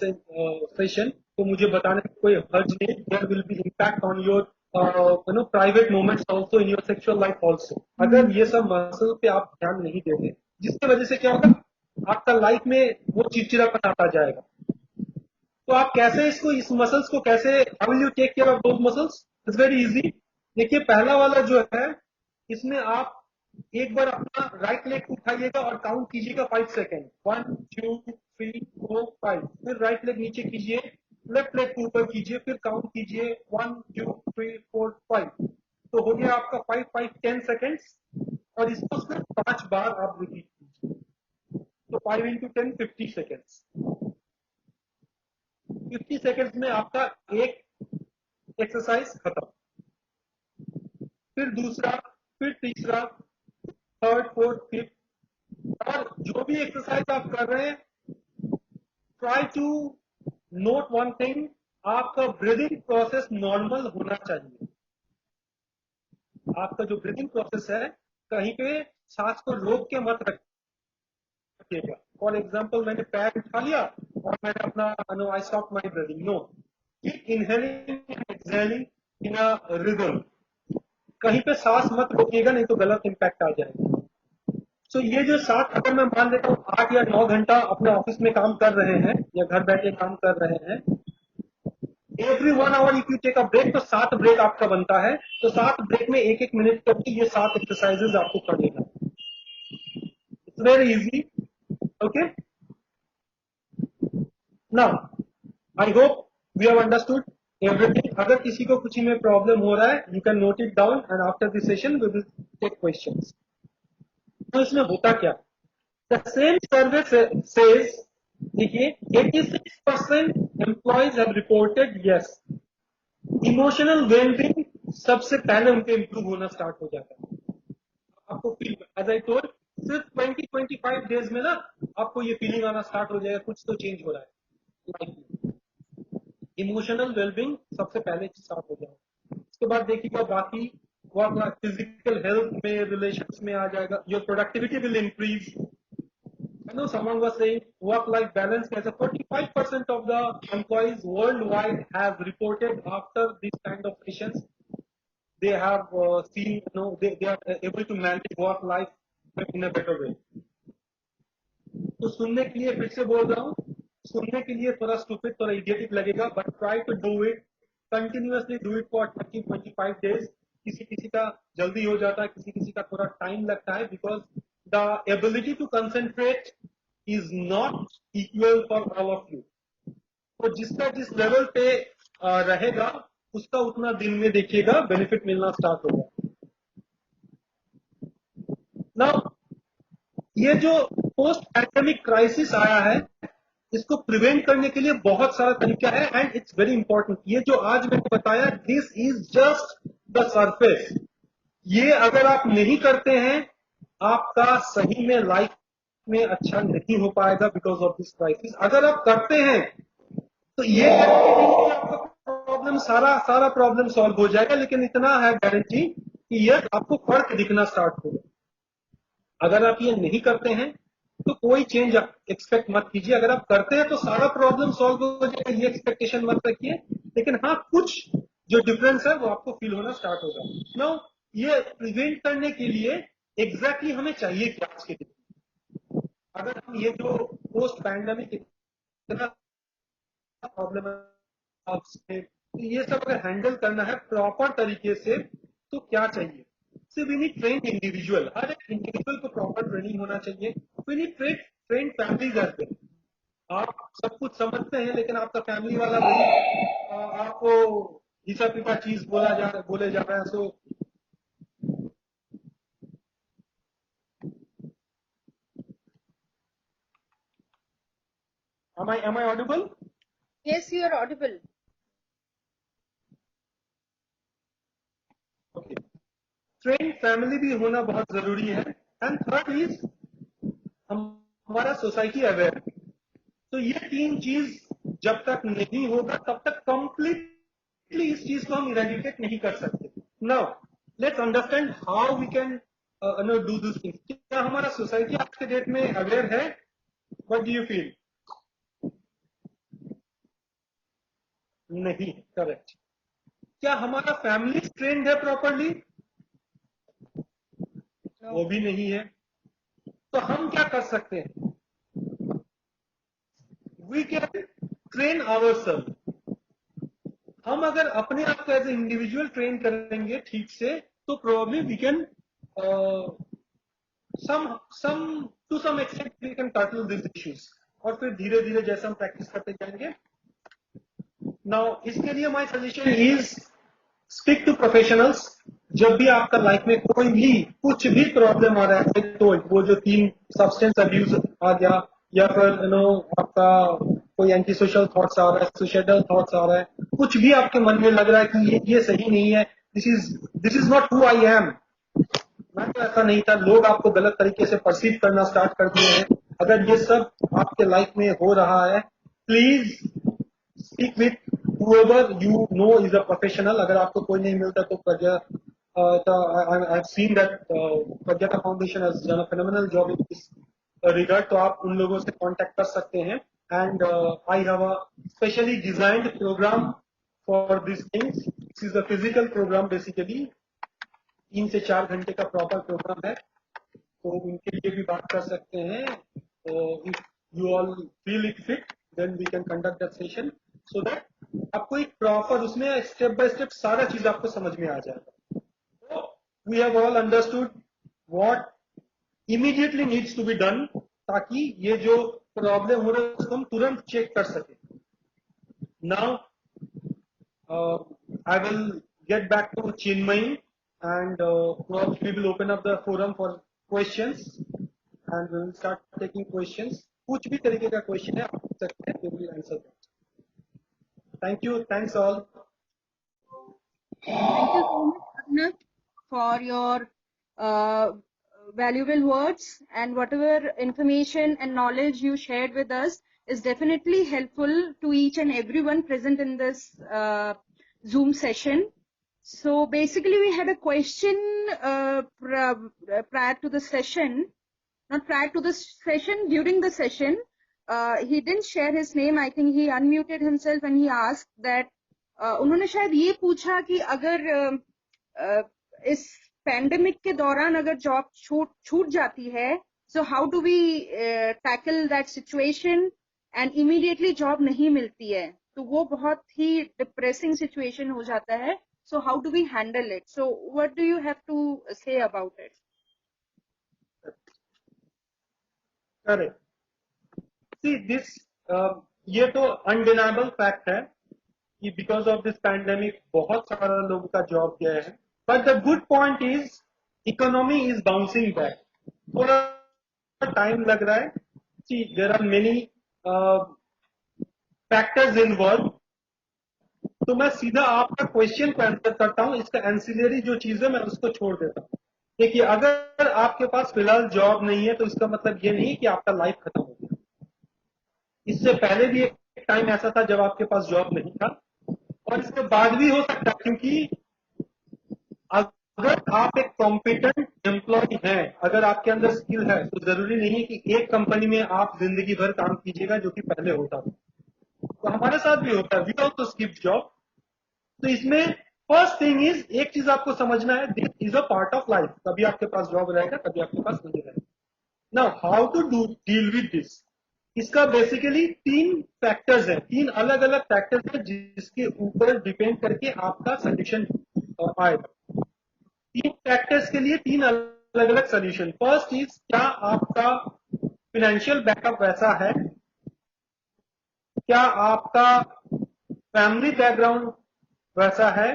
session, तो मुझे बताने का कोई हर्ज नहीं। There will be impact on your private moments also, in your sexual life also. अगर ये सब मसल पे आप ध्यान नहीं देते, जिसकी वजह से क्या होगा, आपका लाइफ में वो चिड़चिड़ापन आता जाएगा। तो आप कैसे इसको, इस मसल्स को कैसे, how will you take care of those muscles? It's very easy. देखिए पहला वाला जो है, इसमें आप एक बार अपना राइट लेग उठाइएगा और काउंट कीजिएगा 5 सेकेंड, 1 2 3 4 5। फिर राइट लेग नीचे कीजिए, लेफ्ट लेग को ऊपर कीजिए, फिर काउंट कीजिए 1 2 3 4 5। तो हो गया आपका 5 5 10 सेकेंड्स, और इसको सिर्फ 5 बार आप रिपीट कीजिए। तो 5 into 10 50 सेकेंड्स। 50 सेकेंड्स में आपका एक एक्सरसाइज खत्म। फिर दूसरा, फिर तीसरा, थर्ड, फोर्थ, फिफ्थ। और जो भी एक्सरसाइज आप कर रहे हैं, try to note one thing, आपका ब्रीदिंग प्रोसेस नॉर्मल होना चाहिए। आपका जो ब्रीदिंग प्रोसेस है, कहीं पे सांस को रोक के मत रखिएगा। फॉर एग्जाम्पल, मैंने पैर उठा लिया और मैंने अपना I stop my breathing. No, keep inhaling and exhaling in a rhythm. कहीं पे सांस मत रोकिएगा, नहीं तो गलत इंपैक्ट आ जाएगा। सो ये जो 7, अगर मैं मान लेता हूँ 8 या 9 घंटा अपने ऑफिस में काम कर रहे हैं या घर बैठे काम कर रहे हैं, every 1 hour if you take a break, तो 7 ब्रेक आपका बनता है। तो 7 ब्रेक में 1-1 मिनट करके ये 7 एक्सरसाइजेज आपको करने हैं। It's very easy. Okay, now I hope we have understood everything. अगर किसी को कुछ में प्रॉब्लम हो रहा है, you can note it down and after this session we will take questions. तो इसमें होता क्या? द सेम सर्वे सेज, देखिए 86% employees have reported yes, emotional wellbeing सबसे पहले उनके इंप्रूव होना स्टार्ट हो जाता है। आपको फील, एज आई टोल्ड, सिर्फ 20-25 डेज में ना आपको ये फीलिंग आना स्टार्ट हो जाएगा, कुछ तो चेंज हो रहा है लाइफ में। इमोशनल वेलबींग सबसे पहले स्टार्ट हो जाएगा। उसके बाद देखिएगा बाकी वर्क, फिजिकल हेल्थ में, रिलेशंस में आ जाएगा। Your productivity will increase. I know someone was saying work-life balance. As a 45% of the employees worldwide have reported after these kind of sessions, they have seen, they are able to manage work-life in a better way. तो सुनने के लिए फिर से बोल रहा हूँ, सुनने के लिए थोड़ा स्टूपिड, थोड़ा इडियटिक लगेगा, but try to do it continuously, do it for 20-25 days. किसी किसी का जल्दी हो जाता है, किसी किसी का थोड़ा टाइम लगता है, because the ability to concentrate is not equal for all of you. तो जिसका जिस लेवल पे रहेगा, उसका उतना दिन में देखिएगा बेनिफिट मिलना स्टार्ट होगा। नाउ ये जो पोस्ट पैंडेमिक क्राइसिस आया है, इसको प्रिवेंट करने के लिए बहुत सारा तरीका है, एंड इट्स वेरी इंपॉर्टेंट। ये जो आज मैंने बताया, this is just the surface. ये अगर आप नहीं करते हैं, आपका सही में लाइफ में अच्छा नहीं हो पाएगा बिकॉज ऑफ दिस क्राइसिस। अगर आप करते हैं तो ये गारंटी नहीं कि आपका प्रॉब्लम सारा प्रॉब्लम सॉल्व हो जाएगा, लेकिन इतना है गारंटी कि ये आपको फर्क दिखना स्टार्ट होगा। अगर आप ये नहीं करते हैं तो कोई चेंज एक्सपेक्ट मत कीजिए। अगर आप करते हैं तो सारा प्रॉब्लम सॉल्व हो जाएगा, ये एक्सपेक्टेशन मत रखिए। लेकिन हाँ, कुछ जो डिफरेंस है वो आपको फील होना स्टार्ट होगा। नाउ ये प्रिवेंट करने के लिए एग्जैक्टली हमें चाहिए क्या आज के दिन? अगर हम ये जो पोस्ट पैंडेमिक इतना प्रॉब्लम है, ये सब अगर हैंडल करना है प्रॉपर तरीके से, तो क्या चाहिए? So we need trained individual. हर एक इंडिविजुअल को प्रॉपर ट्रेनिंग होना चाहिए। We need trained families as well. आप सब कुछ समझते हैं, लेकिन आपका फैमिली वाला वही आपको घिसा पिटा चीज बोले जा रहा है। सो am I audible? Yes, you are audible. Okay. Train family भी होना बहुत जरूरी है। एंड थर्ड इज हमारा सोसाइटी अवेयर। तो ये 3 चीज जब तक नहीं होगा तब तक कंप्लीटली इस चीज को हम इरेडिकेट नहीं कर सकते. Now let's understand how we can do this thing. क्या हमारा सोसाइटी आज के डेट में अवेयर है? What do you feel? नहीं. करेक्ट. क्या हमारा फैमिली ट्रेंड है प्रॉपरली? वो भी नहीं है. तो हम क्या कर सकते हैं? We can train ourselves. हम अगर अपने आप को एज ए इंडिविजुअल ट्रेन करेंगे ठीक से, तो probably we can to some extent we can tackle this issues. और फिर धीरे धीरे जैसे हम प्रैक्टिस करते जाएंगे. नाउ इसके लिए my suggestion is speak to professionals. जब भी आपका लाइफ में कोई भी कुछ भी प्रॉब्लम आ रहा है, तो वो जो 3 सब्सटेंस अब्यूज आ गया, या फिर आपका कोई एंटी सोशल थॉट्स आ रहा है, सुसाइडल थॉट्स आ रहा है, कुछ भी आपके मन में लग रहा है कि ये सही नहीं है, this is not who I am. मैं तो ऐसा नहीं था, लोग आपको गलत तरीके से परसीव करना स्टार्ट कर दिए हैं. अगर ये सब आपके लाइफ में हो रहा है, please speak with whoever you know is a professional. अगर आपको कोई नहीं मिलता तो I've seen that Pragyata Foundation has done a phenomenal job in this regard. तो आप उन लोगों से कांटेक्ट कर सकते हैं. And I have a specially designed program for these things. This is a physical program basically. 3 से 4 घंटे का प्रॉपर प्रोग्राम है, तो उनके लिए भी बात कर सकते हैं. If you all feel it fit, then we can conduct that session so that आपको एक प्रॉपर उसमें स्टेप बाय स्टेप सारा चीज आपको समझ में आ जाएगा. So we have all understood what immediately needs to be done, ताकि ये जो प्रॉब्लम हो रहा है उसको हम तुरंत चेक कर सके. Now I will get back to Chinmay, and probably we will open up the forum for questions, and we will start taking questions. कुछ भी तरीके का क्वेश्चन है आप पूछ सकते हैं, we will answer that. Thank you. Thanks all. Thank you so much, Arnab, for your valuable words, and whatever information and knowledge you shared with us is definitely helpful to each and everyone present in this Zoom session. So basically, we had a question prior to the session, not prior to the session, during the session. He didn't share his name. I think he unmuted himself and he asked that उन्होंने शायद ये पूछा कि अगर इस pandemic के दौरान अगर जॉब छूट जाती है, so how do we tackle that situation, and immediately job नहीं मिलती है, तो वो बहुत ही डिप्रेसिंग सिचुएशन हो जाता है. So how do we handle it? So what do you have to say about it? Correct. See this, ये तो undeniable fact है कि because of this pandemic बहुत सारा लोगों का जॉब गया है. But the good point is economy is bouncing back. थोड़ा टाइम लग रहा है. See there are many factors involved. तो मैं सीधा आपका क्वेश्चन को आंसर करता हूं. इसका एंसिलरी जो चीज है मैं उसको छोड़ देता हूं. देखिए, अगर आपके पास फिलहाल जॉब नहीं है तो इसका मतलब ये नहीं कि आपका लाइफ खत्म हो गया. इससे पहले भी एक टाइम ऐसा था जब आपके पास जॉब नहीं था, और इसके बाद भी हो सकता है, क्योंकि अगर आप एक कॉम्पिटेंट एम्प्लॉय हैं, अगर आपके अंदर स्किल है, तो जरूरी नहीं है कि एक कंपनी में आप जिंदगी भर काम कीजिएगा, जो कि पहले होता था. तो हमारे साथ भी होता है, वी ऑल्सो स्किप जॉब. तो इसमें फर्स्ट थिंग इज, एक चीज आपको समझना है, this is a part of life. कभी आपके पास जॉब रहेगा, कभी आपके पास नहीं रहेगा. Now how to deal with this. इसका बेसिकली 3 फैक्टर्स हैं, 3 अलग अलग फैक्टर्स हैं जिसके ऊपर डिपेंड करके आपका सोल्यूशन आएगा. 3 फैक्टर्स के लिए 3 अलग अलग सोल्यूशन. फर्स्ट इज, क्या आपका फाइनेंशियल बैकअप वैसा है, क्या आपका फैमिली बैकग्राउंड वैसा है.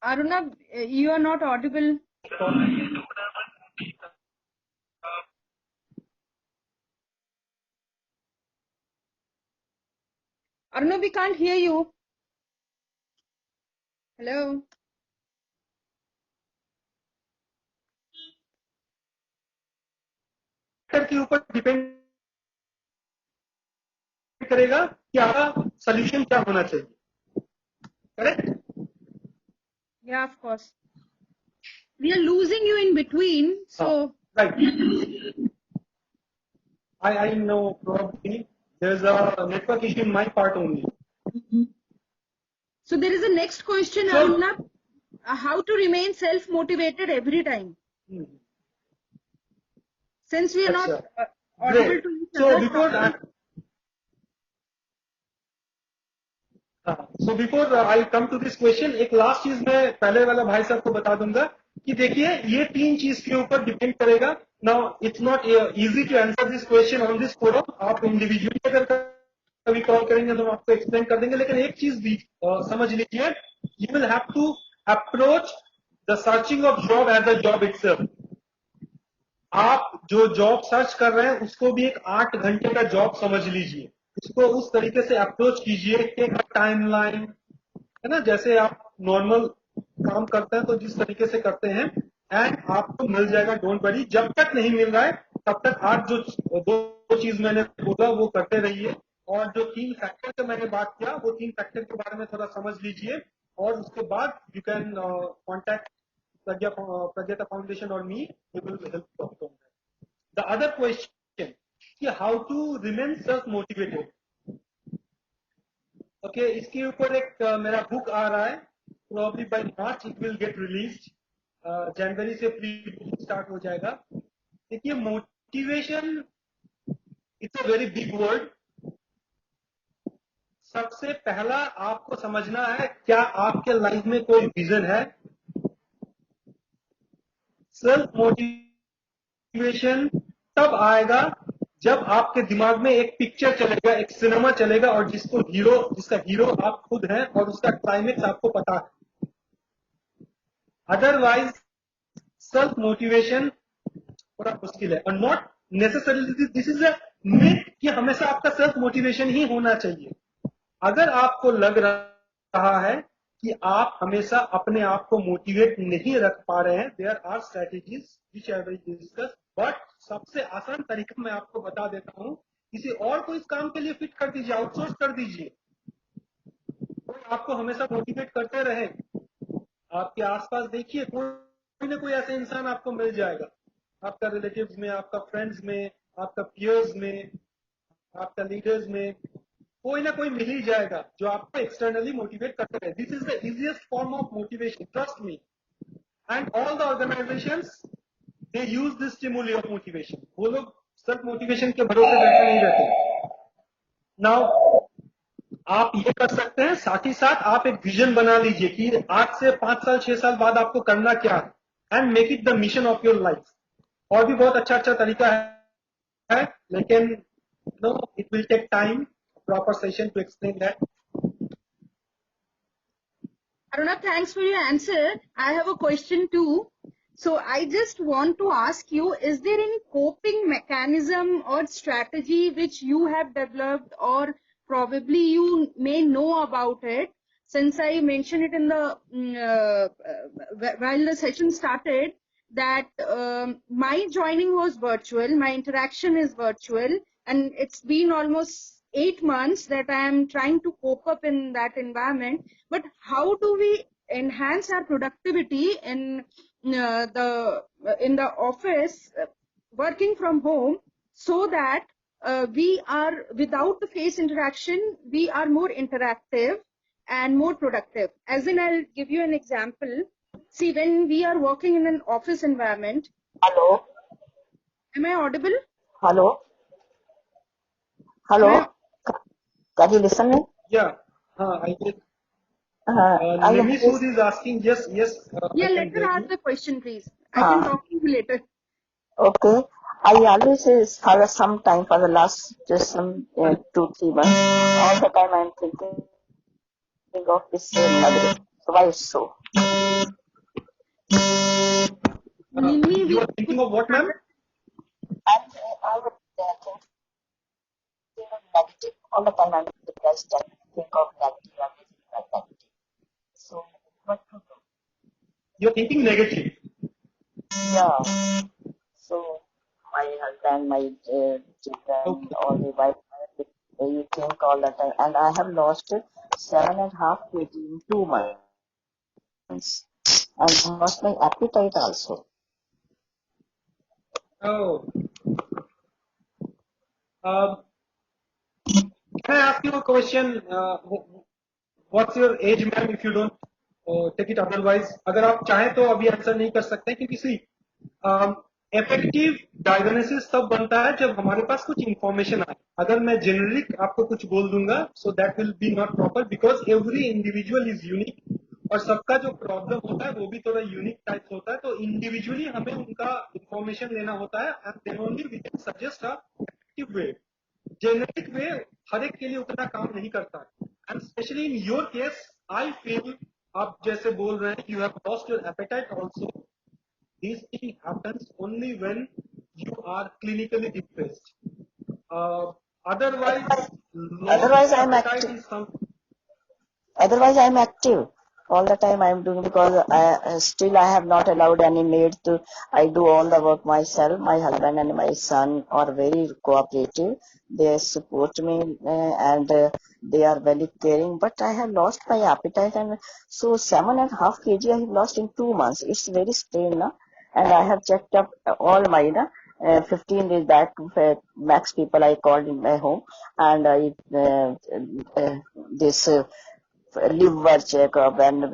Arunab, you are not audible. Arunab, we can't hear you. Hello. Factor के ऊपर डिपेंड करेगा कि आपका सोल्यूशन क्या होना चाहिए. Correct? Yeah, of course. We are losing you in between, so Right. I know probably there's a network issue in my part only. so there is a next question, So- Arunab. How to remain self-motivated every time? Hmm. Since we are not Acha. audible Great. to each So other. before so before I come to this question, एक last चीज मैं पहले वाला भाई साहब को बता दूंगा कि देखिए ये तीन चीज के ऊपर डिपेंड करेगा. Now it's not easy to answer this question on this forum. आप इंडिविजुअली अगर कभी कॉल करेंगे तो हम आपको एक्सप्लेन कर देंगे. लेकिन एक चीज भी समझ लीजिए, you will have to approach the searching of job as a job itself. आप जो जॉब सर्च कर रहे हैं उसको भी एक 8 घंटे का जॉब समझ लीजिए. उसको उस तरीके से अप्रोच कीजिए, टेक अ टाइमलाइन, है ना, जैसे आप नॉर्मल काम करते हैं तो जिस तरीके से करते हैं, एंड आपको मिल जाएगा. Don't worry. जब तक नहीं मिल रहा है तब तक आप जो दो चीज मैंने बोला वो करते रहिए. और जो 3 फैक्टर का मैंने बात किया वो 3 फैक्टर के बारे में थोड़ा समझ लीजिए, और उसके बाद you can contact Pragyata Foundation or me. We will help you on that. The other question, how to remain self-motivated. Okay, इसके ऊपर एक मेरा बुक आ रहा है. Probably by March it will get released. जनवरी से प्री स्टार्ट हो जाएगा. देखिए, motivation it's a very big word. सबसे पहला आपको समझना है, क्या आपके लाइफ में कोई विजन है. सेल्फ मोटिवेशन तब आएगा जब आपके दिमाग में एक पिक्चर चलेगा, एक सिनेमा चलेगा, और जिसका हीरो आप खुद हैं और उसका क्लाइमेक्स आपको पता है. अदरवाइज सेल्फ मोटिवेशन थोड़ा मुश्किल है. और not necessarily this is a myth कि हमेशा आपका सेल्फ मोटिवेशन ही होना चाहिए. अगर आपको लग रहा है कि आप हमेशा अपने आप को मोटिवेट नहीं रख पा रहे हैं, there are strategies which I will discuss. But सबसे आसान तरीका मैं आपको बता देता हूं. किसी और को इस काम के लिए फिट कर दीजिए, आउटसोर्स कर दीजिए, कोई आपको हमेशा मोटिवेट करते रहे. आपके आसपास देखिए, कोई ना कोई ऐसा इंसान आपको मिल जाएगा, आपका रिलेटिव्स में, आपका फ्रेंड्स में, आपका पियर्स में, आपका लीडर्स में, कोई ना कोई मिल ही जाएगा जो आपको एक्सटर्नली मोटिवेट करते रहे. This is the easiest form of motivation, trust me. And all the organisations they use this stimuli of motivation. वो लोग सिर्फ मोटिवेशन के भरोसे बैठे नहीं रहते. नाउ आप ये कर सकते हैं, साथ ही साथ आप एक विजन बना लीजिए कि आज से 5 साल 6 साल बाद आपको करना क्या है, and make it the mission of your life. और भी बहुत अच्छा तरीका है, लेकिन no, it will take time, proper session to explain that. Arunab, thanks for your answer. I have a question too. So I just want to ask you, is there any coping mechanism or strategy which you have developed, or probably you may know about it? Since I mentioned it in the while the session started, that my joining was virtual, my interaction is virtual, and it's been almost 8 months that I am trying to cope up in that environment. But how do we enhance our productivity in the office, working from home, so that we are, without the face interaction, we are more interactive and more productive? As in, I'll give you an example. See, when we are working in an office environment. Hello. Am I audible? Hello. Hello. Can you listen me? Yeah, I did. Nemi Sood is asking, yes. Yeah, let her ask the question, please. I can talk to you later. Okay. I always for some time, for the last just some 2-3 months, all the time I'm thinking of this negative. So why is so? You are thinking of what, ma'am? I would think of negative. All the time I'm depressed and think of negative, everything like negative. So what to do? You're thinking negative. Yeah. So my husband, my children, all the wife, you think all the time. And I have lost 7.5 kg in 2 months. And I lost my appetite also. Oh. Can I ask you a question? What's your age, ma'am? If you don't take it otherwise, अगर आप चाहें तो अभी answer नहीं कर सकते क्योंकि सी effective diagnosis तब बनता है जब हमारे पास कुछ इंफॉर्मेशन आए. अगर मैं जेनरिक आपको कुछ बोल दूंगा, so that will be not proper because every individual is unique और सबका जो प्रॉब्लम होता है वो भी थोड़ा यूनिक टाइप होता है. तो इंडिविजुअली हमें उनका इंफॉर्मेशन लेना होता है and then only we can suggest a effective way. Genetic way हर एक के लिए उतना काम नहीं करता है. And specially in your case I feel आप जैसे बोल रहे हैं you have lost your appetite also. This thing happens only when you are clinically depressed. Otherwise, Otherwise, lost I'm appetite active. is some. Otherwise, I'm active. All the time I'm doing because still I have not allowed any maid to. I do all the work myself. My husband and my son are very cooperative. They support me and they are very caring. But I have lost my appetite, and so 7.5 kg I have lost in 2 months. It's very strange, na? And I have checked up all my 15 days back. Max people I called in my home, and this. Liver checkup and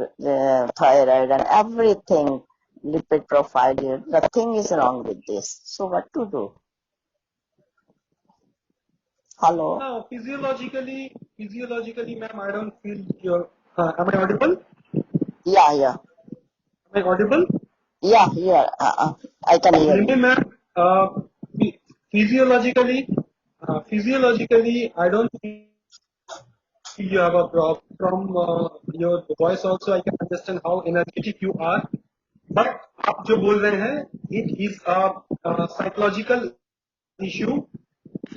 thyroid and everything, lipid profile. Nothing is wrong with this. So what to do? Hello? Now, physiologically, ma'am, I don't feel your. Am I audible? Yeah. Am I audible? Yeah. I can hear Nimi, you. ma'am, physiologically, I don't feel you have a problem. From your voice also, I can understand how energetic you are. But आप जो बोल रहे हैं, it is a psychological issue.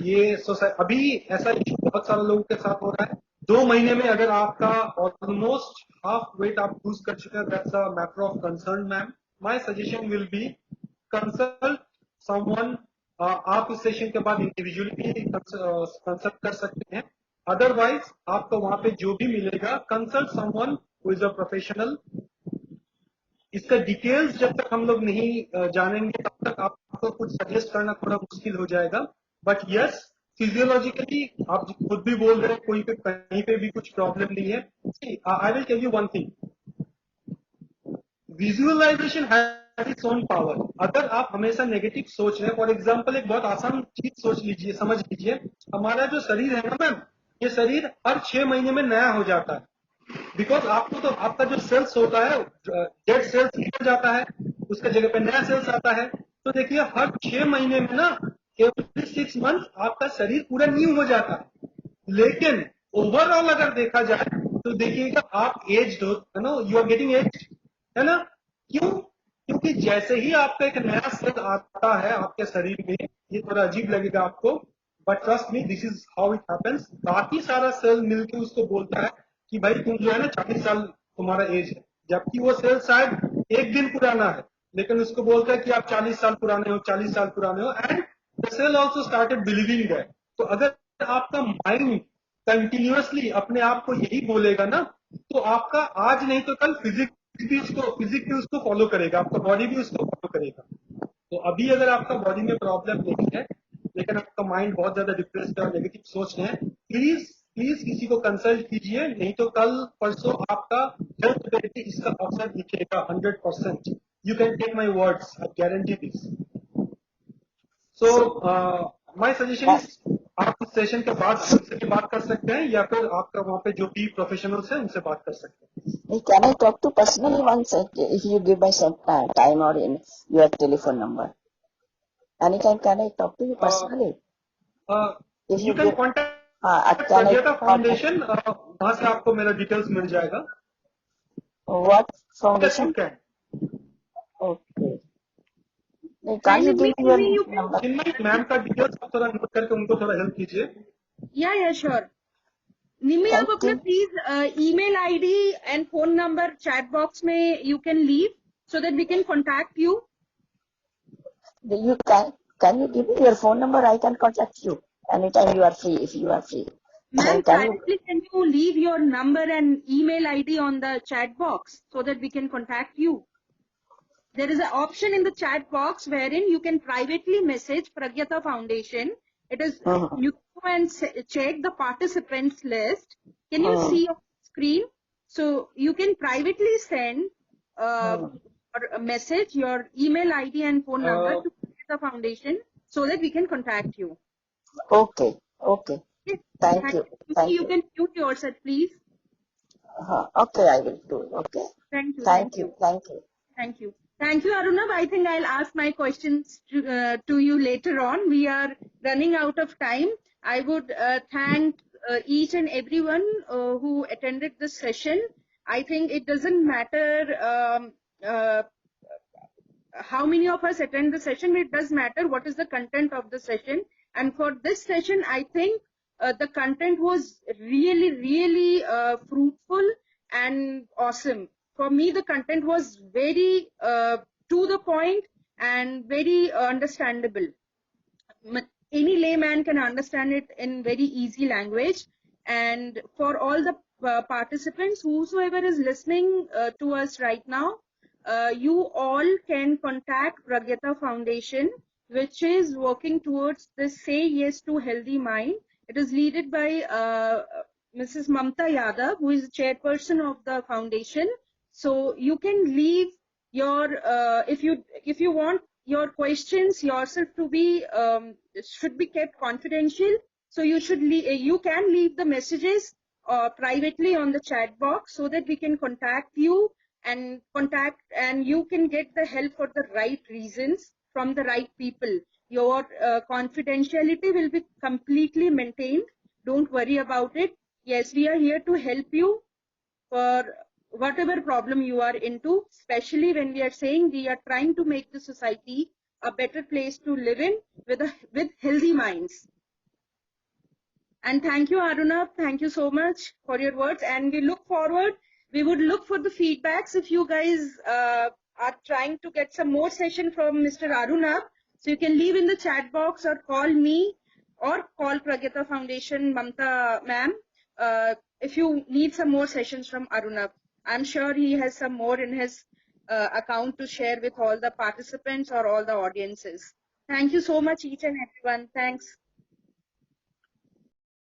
ये अभी ऐसा issue बहुत सारे लोगों के साथ हो रहा है. 2 महीने में अगर आपका ऑलमोस्ट हाफ वेट आप लूज कर चुके हैं, that's a matter of concern, ma'am. My suggestion will be consult someone. आप इस सेशन के बाद इंडिविजुअली भी कंसल्ट कर सकते हैं. अदरवाइज आपको वहां पे जो भी मिलेगा, consult someone who is a professional. इसका डिटेल्स जब तक हम लोग नहीं जानेंगे तब तक आपको कुछ सजेस्ट करना थोड़ा मुश्किल हो जाएगा. बट यस, फिजियोलॉजिकली आप खुद भी बोल रहे हैं कोई पे कहीं पे भी कुछ प्रॉब्लम नहीं है. I will tell you one thing. Visualization has its own power. अगर आप हमेशा नेगेटिव सोच रहे हैं, फॉर एग्जांपल एक बहुत आसान चीज सोच लीजिए, समझ लीजिए, हमारा जो शरीर है ना मैम, ये शरीर हर 6 महीने में नया हो जाता है. बिकॉज आपको तो आपका जो सेल्स होता है, डेड सेल्स निकल जाता है, उसके जगह पे नया सेल्स आता है. तो देखिए हर 6 महीने में ना, एवरी 6 मंथ आपका शरीर पूरा न्यू हो जाता है. लेकिन ओवरऑल अगर देखा जाए तो देखिएगा आप एज्ड हो, है ना, यू आर गेटिंग एज्ड, है ना. क्यों? क्योंकि जैसे ही आपका एक नया सेल आता है आपके शरीर में, ये थोड़ा अजीब लगेगा आपको, but trust me, this is how it happens. बाकी सारा सेल मिलके उसको बोलता है कि भाई तुम जो है ना 40 साल तुम्हारा एज है, जबकि वो सेल शायद एक दिन पुराना है, लेकिन उसको बोलता है कि आप 40 साल पुराने हो, 40 साल पुराने हो. And the cell also started believing that. तो अगर आपका माइंड कंटिन्यूअसली अपने आप को यही बोलेगा ना, तो आपका आज नहीं तो कल फिजिक्स भी उसको फॉलो करेगा, आपका बॉडी भी उसको फॉलो करेगा. तो अभी अगर आपका बॉडी में प्रॉब्लम नहीं है, लेकिन आपका माइंड बहुत ज्यादा डिप्रेस्ड है और नेगेटिव सोच रहे हैं, प्लीज किसी को कंसल्ट कीजिए, नहीं तो कल परसों आपका हेल्थ पे इसका असर दिखेगा 100%. You can take my words, I guarantee this. So my suggestion is, आप इस सेशन के बाद हमसे बात कर सकते हैं या फिर आपका वहाँ पे जो भी प्रोफेशनल्स हैं उनसे बात कर सकते हैं. Can I talk to personally once if you give me some time or in your telephone number? Anytime can I talk to you personally? If You can contact can I Sagyata Foundation, वहाँ से आपको मेरा details मिल जाएगा. What Yes, foundation? you can. Okay. Can you give me your number? Chinmay ma'am का details आप थोड़ा note करके उनको थोड़ा हेल्प कीजिए. Yeah, sure. निमी, आप अपना please email ID and phone number chat box में you can leave so that we can contact you. You can Can you give me your phone number? I can contact you anytime you are free, if you are free. Ma'am, Can you? privately, can you leave your number and email ID on the chat box so that we can contact you? There is an option in the chat box wherein you can privately message Pragyata Foundation. It is, you go and check the participants list. Can you see your screen? So you can privately send or a message, your email ID and phone number to Pragyata Foundation so that we can contact you. Okay. Okay. Yes. Thank you. Thank You you. can mute yourself, please. Okay, I will do. Okay. Thank you. Thank you. Thank you. Thank you. Thank you, Arunabh. I think I'll ask my questions to you later on. We are running out of time. I would thank each and everyone who attended this session. I think it doesn't matter how many of us attend the session. It does matter what is the content of the session. And for this session, I think the content was really fruitful and awesome. For me, the content was very to the point and very understandable. Any layman can understand it in very easy language. And for all the participants, whosoever is listening to us right now, you all can contact Pragyata Foundation, which is working towards this Say Yes to Healthy Mind. It is led by Mrs. Mamta Yadav, who is the chairperson of the foundation. So you can leave your, if you want your questions yourself to be, should be kept confidential. So you can leave the messages privately on the chat box so that we can contact you and you can get the help for the right reasons from the right people. Your confidentiality will be completely maintained. Don't worry about it. Yes, we are here to help you for whatever problem you are into, especially when we are saying we are trying to make the society a better place to live in with healthy minds. And thank you, Aruna. Thank you so much for your words. And we look forward. We would look for the feedbacks if you guys are trying to get some more session from Mr. Aruna. So you can leave in the chat box or call me or call Pragyata Foundation, Mamta ma'am, if you need some more sessions from Aruna. I'm sure he has some more in his account to share with all the participants or all the audiences. Thank you so much, each and everyone. Thanks.